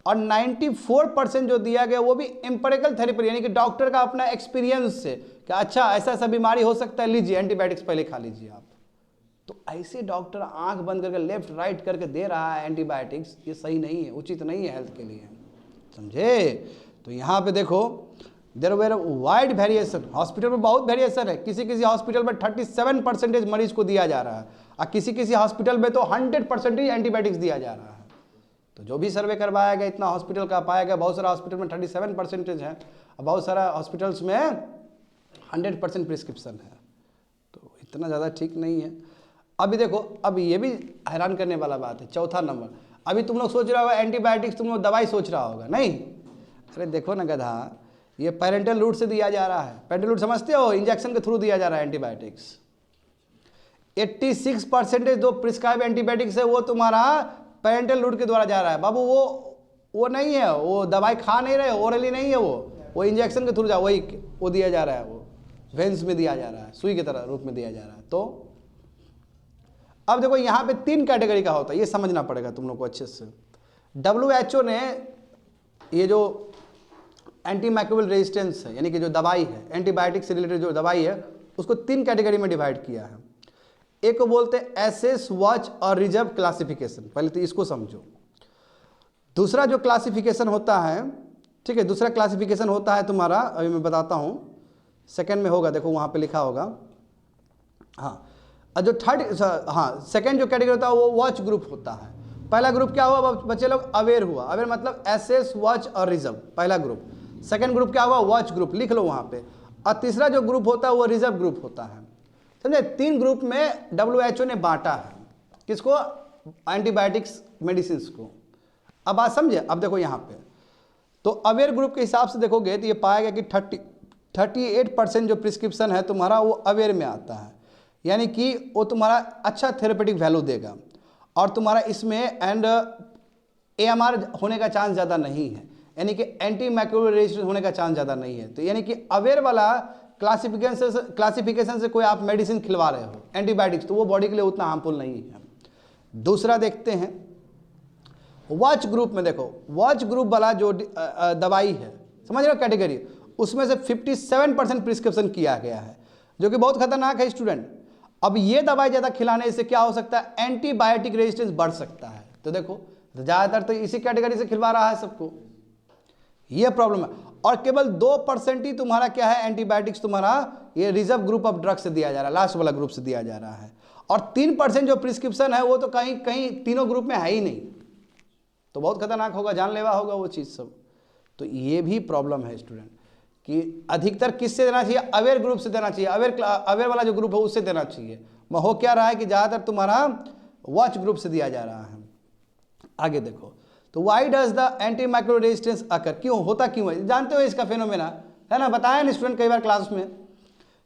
A: और 94% जो दिया गया वो भी एम्पिरिकल थेरेपी, यानी कि डॉक्टर का अपना एक्सपीरियंस से कि अच्छा ऐसा ऐसा बीमारी हो सकता है, लीजिए एंटीबायोटिक्स पहले खा लीजिए आप। तो ऐसे डॉक्टर आंख बंद करके लेफ्ट राइट करके दे रहा है एंटीबायोटिक्स, ये सही नहीं है, उचित नहीं है हेल्थ के लिए, समझे? तो यहाँ पे देखो there were wide variation, hospital में बहुत वेरिएशन है। किसी किसी हॉस्पिटल में 37% मरीज को दिया जा रहा है, और किसी किसी हॉस्पिटल में तो 100% ही एंटीबायोटिक्स दिया जा रहा है। तो जो भी सर्वे करवाया गया इतना हॉस्पिटल का पाया गया, बहुत सारा हॉस्पिटल में 37% है, और बहुत सारा हॉस्पिटल्स में 100% प्रिस्क्रिप्शन है। तो इतना ज़्यादा ठीक नहीं है। अभी देखो, अब ये भी हैरान करने वाला बात है, चौथा नंबर। अभी तुम लोग सोच रहा होगा एंटीबायोटिक्स, तुम लोग दवाई सोच रहा होगा, नहीं? अरे देखो ना गधा, ये पेरेंटल रूट से दिया जा रहा है। पेरेंटल रूट समझते हो? इंजेक्शन के थ्रू दिया जा रहा है एंटीबायोटिक्स। 86% जो प्रिस्क्राइब एंटीबायोटिक्स है वो तुम्हारा पेरेंटल रूट के द्वारा जा रहा है। बाबू वो नहीं है, वो दवाई खा नहीं रहे, ओरली नहीं है, वो इंजेक्शन के थ्रू जा, वही वो दिया जा रहा है वो। वेंस में दिया जा रहा है, सुई की तरह रूप में दिया जा रहा है। तो अब देखो यहाँ पे 3 कैटेगरी का होता है, ये समझना पड़ेगा तुम लोग को अच्छे से। WHO ने ये जो एंटी माइक्रोबियल रेजिस्टेंस है, यानी कि जो दवाई है, एंटीबायोटिक से रिलेटेड जो दवाई है, उसको 3 कैटेगरी में डिवाइड किया है। एक को बोलते हैं एसेस, वॉच और रिजर्व क्लासिफिकेशन। पहले तो इसको समझो। दूसरा जो क्लासिफिकेशन होता है, ठीक है, दूसरा क्लासिफिकेशन होता है तुम्हारा, अभी मैं बताता हूँ, सेकंड में होगा, देखो वहाँ पे लिखा होगा। हाँ, और जो सेकंड जो कैटेगरी होता है वो वॉच ग्रुप होता है। पहला ग्रुप क्या हुआ बच्चे लोग? अवेयर हुआ। अवेयर मतलब एसेस, वॉच और रिजर्व, पहला ग्रुप। सेकंड ग्रुप क्या हुआ? वॉच ग्रुप, लिख लो वहाँ पे। और तीसरा जो ग्रुप होता है वो रिजर्व ग्रुप होता है। समझे? 3 ग्रुप में WHO ने बांटा है। किसको? एंटीबायोटिक्स मेडिसिन को। अब बात समझे? अब देखो यहाँ पे तो अवेयर ग्रुप के हिसाब से देखोगे तो ये पाया गया कि 38% जो प्रिस्क्रिप्शन है तुम्हारा वो अवेयर में आता है, यानी कि वो तुम्हारा अच्छा थेरेपेटिक वैल्यू देगा, और तुम्हारा इसमें एंड AMR होने का चांस ज़्यादा नहीं है, यानी कि एंटी माइक्रोबियल रेजिस्टेंस होने का चांस ज़्यादा नहीं है। तो यानी कि अवेयर वाला क्लासिफिकेशन से कोई आप मेडिसिन खिलवा रहे हो एंटीबायोटिक्स, तो वो बॉडी के लिए उतना हार्मफुल नहीं है। दूसरा देखते हैं वॉच ग्रुप में। देखो वॉच ग्रुप वाला जो दवाई है, समझ रहे हो कैटेगरी, उसमें से 57% प्रिस्क्रिप्शन किया गया है, जो कि बहुत खतरनाक है स्टूडेंट। अब ये दवाई ज़्यादा खिलाने से क्या हो सकता है? एंटीबायोटिक रेजिस्टेंस बढ़ सकता है। तो देखो ज़्यादातर तो इसी कैटेगरी से खिलवा रहा है सबको, ये प्रॉब्लम है। और केवल 2% ही तुम्हारा क्या है? एंटीबायोटिक्स तुम्हारा ये रिजर्व ग्रुप ऑफ ड्रग से दिया जा रहा है, लास्ट वाला ग्रुप से दिया जा रहा है। और 3% जो प्रिस्क्रिप्शन है वो तो कहीं कहीं तीनों ग्रुप में है ही नहीं, तो बहुत खतरनाक होगा, जानलेवा होगा वो चीज़ सब। तो ये भी प्रॉब्लम है स्टूडेंट कि अधिकतर किससे देना चाहिए? अवेयर ग्रुप से देना चाहिए। अवेयर वाला जो ग्रुप है उससे देना चाहिए। हो क्या रहा है कि ज़्यादातर तुम्हारा वॉच ग्रुप से दिया जा रहा है। आगे देखो, तो why does the anti micro resistance occur, क्यों होता, क्यों है? जानते हो इसका फेनोमेना है ना, बताया ना स्टूडेंट कई बार क्लास में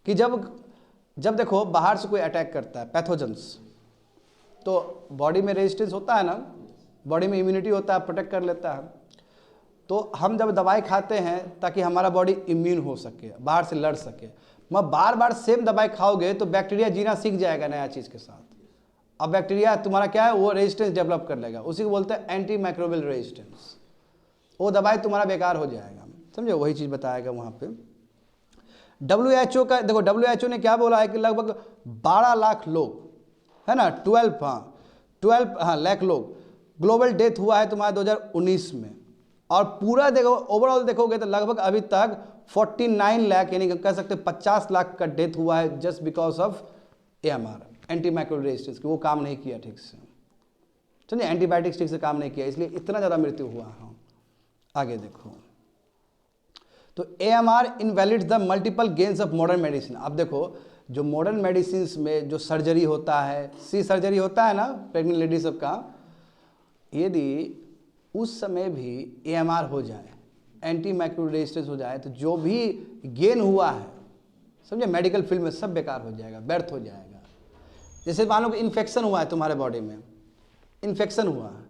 A: कि जब देखो बाहर से कोई अटैक करता है, पैथोजेंस, तो बॉडी में रेजिस्टेंस होता है ना, बॉडी में इम्यूनिटी होता है, प्रोटेक्ट कर लेता है। तो हम जब दवाई खाते हैं ताकि हमारा बॉडी इम्यून हो सके, बाहर से लड़ सके। मैं बार बार सेम दवाई खाओगे तो बैक्टीरिया जीना सीख जाएगा नया चीज़ के साथ। अब बैक्टीरिया तुम्हारा क्या है? वो रेजिस्टेंस डेवलप कर लेगा, उसी को बोलते हैं एंटी माइक्रोबियल रेजिस्टेंस। वो दवाई तुम्हारा बेकार हो जाएगा, समझे? वही चीज़ बताएगा वहाँ पे। WHO का देखो, WHO ने क्या बोला है कि लगभग 12 लाख लोग, है ना, 12 लाख लोग ग्लोबल डेथ हुआ है तुम्हारा 2019 में। और पूरा देखो ओवरऑल देखोगे तो लगभग अभी तक 49 लाख, यानी कह सकते 50 लाख का डेथ हुआ है just because of AMR, anti microbial resistance, कि वो काम नहीं किया ठीक से, समझे? एंटीबायोटिक्स ठीक से काम नहीं किया, इसलिए इतना ज़्यादा मृत्यु हुआ है। आगे देखो, तो AMR invalids the multiple gains of modern medicine. अब देखो जो मॉडर्न मेडिसिन में जो सर्जरी होता है, सर्जरी होता है ना प्रेग्नेंट लेडी सबका, यदि उस समय भी AMR हो जाए, एंटी माइक्रोबियल रेजिस्टेंस हो जाए, तो जो भी गेन हुआ है, समझे, मेडिकल फील्ड में सब बेकार हो जाएगा, व्यर्थ हो जाएगा। जैसे मान लो कि इन्फेक्शन हुआ है तुम्हारे बॉडी में, इन्फेक्शन हुआ है,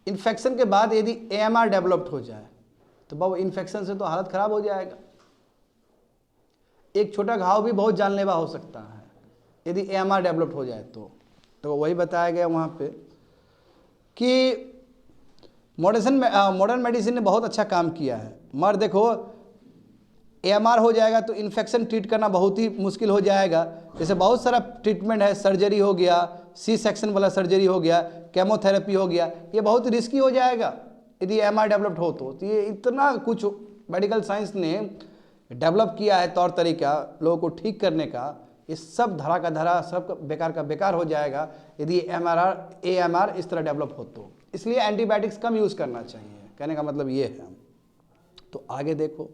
A: इन्फेक्शन के बाद यदि AMR डेवलप्ड हो जाए तो बाबू इन्फेक्शन से तो हालत खराब हो जाएगा। एक छोटा घाव भी बहुत जानलेवा हो सकता है यदि AMR डेवलप्ड हो जाए तो वही बताया गया वहाँ पे कि मॉडर्न मेडिसिन ने बहुत अच्छा काम किया है। मगर देखो AMR हो जाएगा तो इन्फेक्शन ट्रीट करना बहुत ही मुश्किल हो जाएगा। जैसे बहुत सारा ट्रीटमेंट है, सर्जरी हो गया, सेक्शन वाला सर्जरी हो गया, केमोथेरेपी हो गया, ये बहुत रिस्की हो जाएगा यदि AMR डेवलप्ड हो तो ये इतना कुछ मेडिकल साइंस ने डेवलप किया है तौर तरीका लोगों को ठीक करने का, ये सब धरा का धरा, सब बेकार का बेकार हो जाएगा यदि AMR इस तरह डेवलप हो तो। इसलिए एंटीबायोटिक्स कम यूज़ करना चाहिए, कहने का मतलब ये है। तो आगे देखो,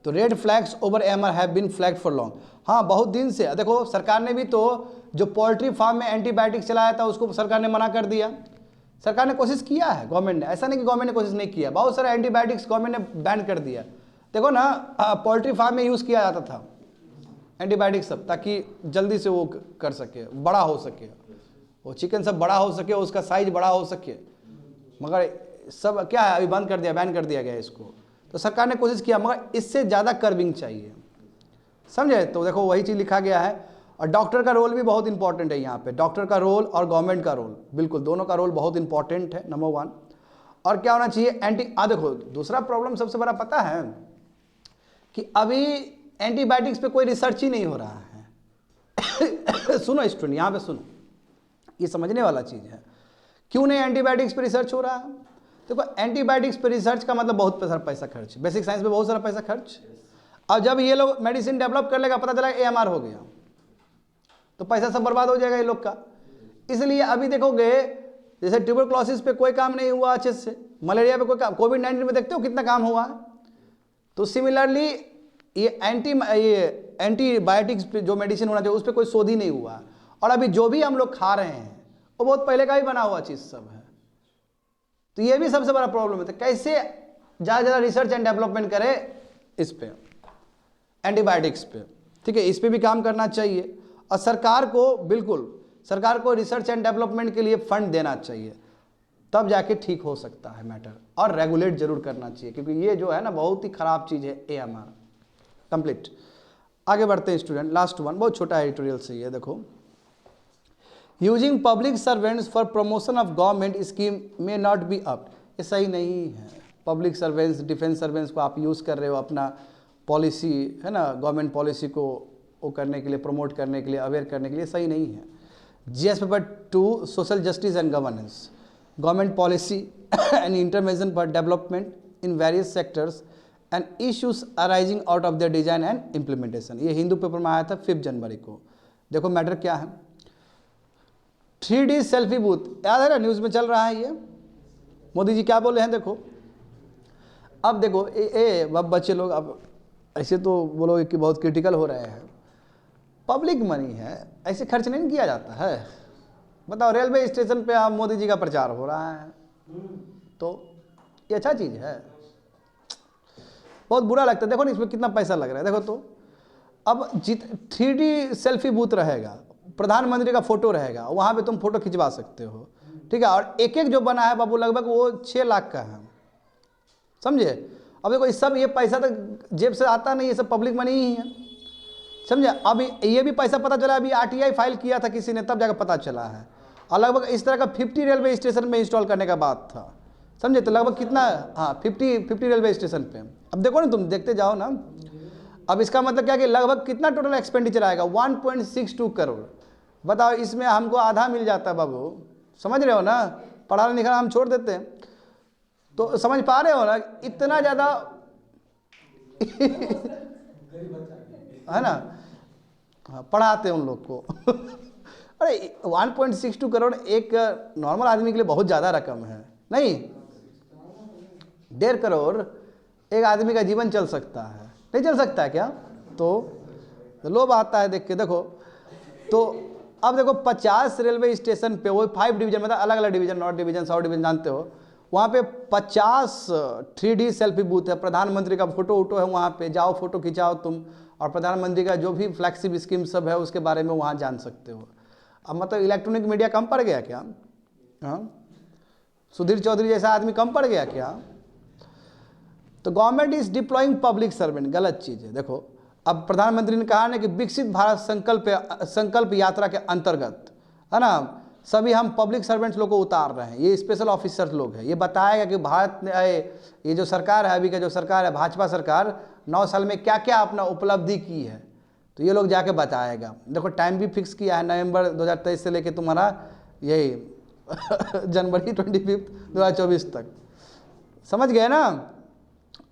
A: तो red flags over AMR have been flagged for long. हाँ, बहुत दिन से देखो सरकार ने भी तो जो पोल्ट्री फार्म में एंटीबायोटिक्स चलाया था उसको सरकार ने मना कर दिया। सरकार ने कोशिश किया है, गवर्नमेंट ने, ऐसा नहीं कि गवर्नमेंट ने कोशिश नहीं किया, बहुत सारा एंटीबायोटिक्स गवर्नमेंट ने बैन कर दिया। देखो ना, पोल्ट्री फार्म में यूज़ किया जाता था एंटीबायोटिक्स सब, ताकि जल्दी से वो कर सके, बड़ा हो सके, वो चिकन सब बड़ा हो सके, उसका साइज बड़ा हो सके। मगर सब क्या है, अभी बंद कर दिया, बैन कर दिया गया इसको। तो सरकार ने कोशिश किया, मगर इससे ज़्यादा कर्विंग चाहिए, समझे? तो देखो वही चीज़ लिखा गया है। और डॉक्टर का रोल भी बहुत इंपॉर्टेंट है यहाँ पे, डॉक्टर का रोल और गवर्नमेंट का रोल, बिल्कुल दोनों का रोल बहुत इंपॉर्टेंट है, नंबर 1। और क्या होना चाहिए, देखो दूसरा प्रॉब्लम सबसे बड़ा पता है कि अभी एंटीबायोटिक्स पे कोई रिसर्च ही नहीं हो रहा है। सुनो स्टूडेंट, यहाँ पे सुनो, ये समझने वाला चीज़ है। क्यों नहीं एंटीबायोटिक्स पे रिसर्च हो रहा है? देखो एंटीबायोटिक्स पे रिसर्च का मतलब बहुत सारा पैसा खर्च, बेसिक साइंस में बहुत सारा पैसा खर्च। अब जब ये लोग मेडिसिन डेवलप कर लेगा, पता चला AMR हो गया, तो पैसा सब बर्बाद हो जाएगा ये लोग का। इसलिए अभी देखोगे जैसे ट्यूबरक्लोसिस पे कोई काम नहीं हुआ अच्छे से, मलेरिया पे कोई काम, कोविड-19 में देखते हो कितना काम हुआ है। तो सिमिलरली ये एंटीबायोटिक्स जो मेडिसिन होना चाहिए उस पर कोई शोध ही नहीं हुआ। और अभी जो भी हम लोग खा रहे हैं वो बहुत पहले का ही बना हुआ चीज़ सब है। तो ये भी सबसे बड़ा प्रॉब्लम है। तो कैसे ज़्यादा ज़्यादा रिसर्च एंड डेवलपमेंट करें इस पे, एंटीबायोटिक्स पे, ठीक है, इस पे भी काम करना चाहिए। और सरकार को, बिल्कुल सरकार को रिसर्च एंड डेवलपमेंट के लिए फंड देना चाहिए, तब जाके ठीक हो सकता है मैटर। और रेगुलेट जरूर करना चाहिए, क्योंकि ये जो है ना बहुत ही खराब चीज़ है AMR। कंप्लीट, आगे बढ़ते हैं स्टूडेंट, लास्ट वन, बहुत छोटा एडिटोरियल से ये देखो। Using public servants for promotion of government scheme may not be up, ये सही नहीं है। पब्लिक सर्वेंट्स, डिफेंस सर्वेंट्स को आप यूज़ कर रहे हो अपना पॉलिसी, है ना, गवर्नमेंट पॉलिसी को वो करने के लिए, प्रमोट करने के लिए, अवेयर करने के लिए, सही नहीं है। GS paper 2 social justice and governance, government policy and intervention for development in various sectors and issues arising out of the design and implementation, ये हिंदू पेपर में आया था 5 जनवरी को। देखो मैटर क्या है, 3D सेल्फी बूथ, याद है ना, न्यूज़ में चल रहा है ये। मोदी जी क्या बोले हैं देखो। अब देखो अब बच्चे लोग अब ऐसे तो बोलोगे कि बहुत क्रिटिकल हो रहे हैं, पब्लिक मनी है, ऐसे खर्च नहीं किया जाता है। बताओ रेलवे स्टेशन पे आप मोदी जी का प्रचार हो रहा है, तो ये अच्छा चीज़ है, बहुत बुरा लगता है। देखो ना इसमें कितना पैसा लग रहा है, देखो तो। अब 3D सेल्फी बूथ रहेगा, प्रधानमंत्री का फोटो रहेगा, वहाँ पे तुम फोटो खिंचवा सकते हो, ठीक है। और एक जो बना है बाबू लगभग वो 6 लाख का है, समझे। अब देखो इस सब ये पैसा तो जेब से आता नहीं, ये सब पब्लिक मनी ही है, समझे। अभी ये भी पैसा पता चला, अभी RTI फाइल किया था किसी ने, तब जाकर पता चला है। और लगभग इस तरह का 50 रेलवे स्टेशन में इंस्टॉल करने का बात था, समझे। तो लगभग कितना, हाँ 50 रेलवे स्टेशन पे। अब देखो ना, तुम देखते जाओ ना। अब इसका मतलब क्या कि लगभग कितना टोटल एक्सपेंडिचर आएगा, 1.62 करोड़। बताओ इसमें हमको आधा मिल जाता है बाबू, समझ रहे हो ना। पढ़ा लिखा हम छोड़ देते हैं, तो समझ पा रहे हो ना, इतना ज़्यादा है ना, हाँ पढ़ाते हैं उन लोग को। अरे 1.62 करोड़ एक नॉर्मल आदमी के लिए बहुत ज़्यादा रकम है, नहीं 1.5 करोड़ एक आदमी का जीवन चल सकता है, नहीं चल सकता है क्या? तो लोभ आता है देख के। देखो तो अब देखो 50 रेलवे स्टेशन पे, वो 5 डिवीजन, मतलब अलग अलग division, north division, south division, जानते हो, वहाँ पे 50 3D सेल्फी बूथ है। प्रधानमंत्री का फोटो वोटो है, वहाँ पे जाओ फोटो खिंचाओ तुम, और प्रधानमंत्री का जो भी फ्लैगशिप स्कीम सब है उसके बारे में वहाँ जान सकते हो। अब मतलब इलेक्ट्रॉनिक मीडिया कम पड़ गया क्या? हाँ, सुधीर चौधरी जैसा आदमी कम पड़ गया क्या? तो government is deploying public servant, गलत चीज़ है। देखो अब प्रधानमंत्री ने कहा ना कि विकसित भारत संकल्प यात्रा के अंतर्गत, है ना, सभी हम पब्लिक सर्वेंट्स लोग को उतार रहे हैं। ये स्पेशल ऑफिसर लोग हैं, ये बताएगा कि भारत ने ये जो सरकार है, अभी का जो सरकार है भाजपा सरकार, 9 साल में क्या क्या अपना उपलब्धि की है, तो ये लोग जाके बताएगा। देखो टाइम भी फिक्स किया है, नवंबर 2023 से लेके तुम्हारा यही जनवरी 25 2024 तक, समझ गए ना।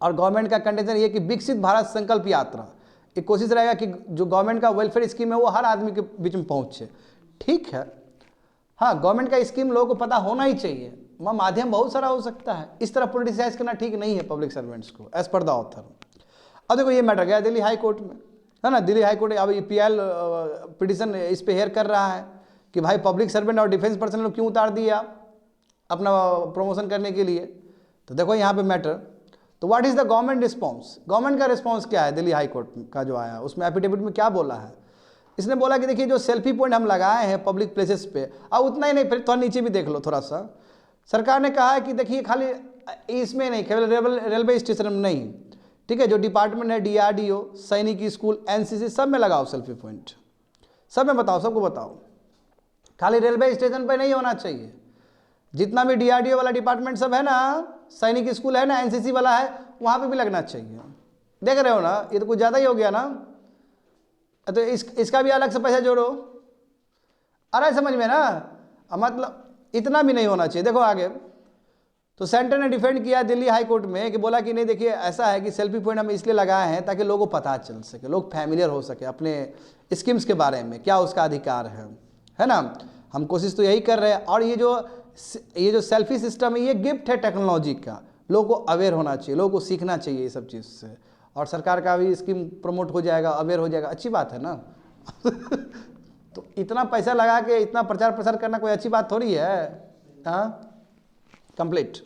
A: और गवर्नमेंट का कंडीशन ये कि विकसित भारत संकल्प यात्रा, एक कोशिश रहेगा कि जो गवर्नमेंट का वेलफेयर स्कीम है वो हर आदमी के बीच में पहुँचे, ठीक है। हाँ, गवर्नमेंट का स्कीम लोगों को पता होना ही चाहिए, वह माध्यम बहुत सारा हो सकता है, इस तरह पोलिटिसाइज करना ठीक नहीं है पब्लिक सर्वेंट्स को, एज पर द ऑथर। अब देखो ये मैटर गया दिल्ली हाई कोर्ट में, है ना। दिल्ली हाई कोर्ट अब PL पिटिशन इस पे हेयर कर रहा है कि भाई पब्लिक सर्वेंट और डिफेंस पर्सन लोग क्यों उतार दिया अपना प्रमोशन करने के लिए। तो देखो यहाँ पे मैटर, तो what is the government response, government का रिस्पॉन्स क्या है दिल्ली हाई कोर्ट का जो आया, उसमें एफिडेविट में क्या बोला है। इसने बोला कि देखिए जो सेल्फी पॉइंट हम लगाए हैं पब्लिक प्लेसेस पे, अब उतना ही नहीं, फिर थोड़ा नीचे भी देख लो थोड़ा सा। सरकार ने कहा है कि देखिए खाली इसमें नहीं, केवल रेलवे स्टेशन में नहीं, ठीक है, जो डिपार्टमेंट है DRDO, सैनिक स्कूल, NCC, सब में लगाओ सेल्फी पॉइंट, सब में बताओ, सबको बताओ। खाली रेलवे स्टेशन पे नहीं होना चाहिए, जितना भी DRDO वाला डिपार्टमेंट सब है ना, सैनिक स्कूल है ना, NCC वाला है, वहाँ पे भी लगना चाहिए। देख रहे हो ना, ये तो कुछ ज़्यादा ही हो गया ना। तो इसका भी अलग से पैसा जोड़ो, अरे समझ में ना, मतलब इतना भी नहीं होना चाहिए। देखो आगे, तो सेंटर ने डिफेंड किया दिल्ली हाई कोर्ट में कि बोला कि नहीं देखिए ऐसा है कि सेल्फी पॉइंट हम इसलिए लगाए हैं ताकि लोगों को पता चल सके, लोग फैमिलियर हो सके अपने स्कीम्स के बारे में, क्या उसका अधिकार है ना। हम कोशिश तो यही कर रहे हैं। और ये जो सेल्फी सिस्टम है, ये गिफ्ट है टेक्नोलॉजी का, लोगों को अवेयर होना चाहिए, लोगों को सीखना चाहिए ये सब चीज़ से, और सरकार का भी स्कीम प्रमोट हो जाएगा, अवेयर हो जाएगा, अच्छी बात है ना। तो इतना पैसा लगा के इतना प्रचार प्रसार करना कोई अच्छी बात थोड़ी है। हाँ, कंप्लीट।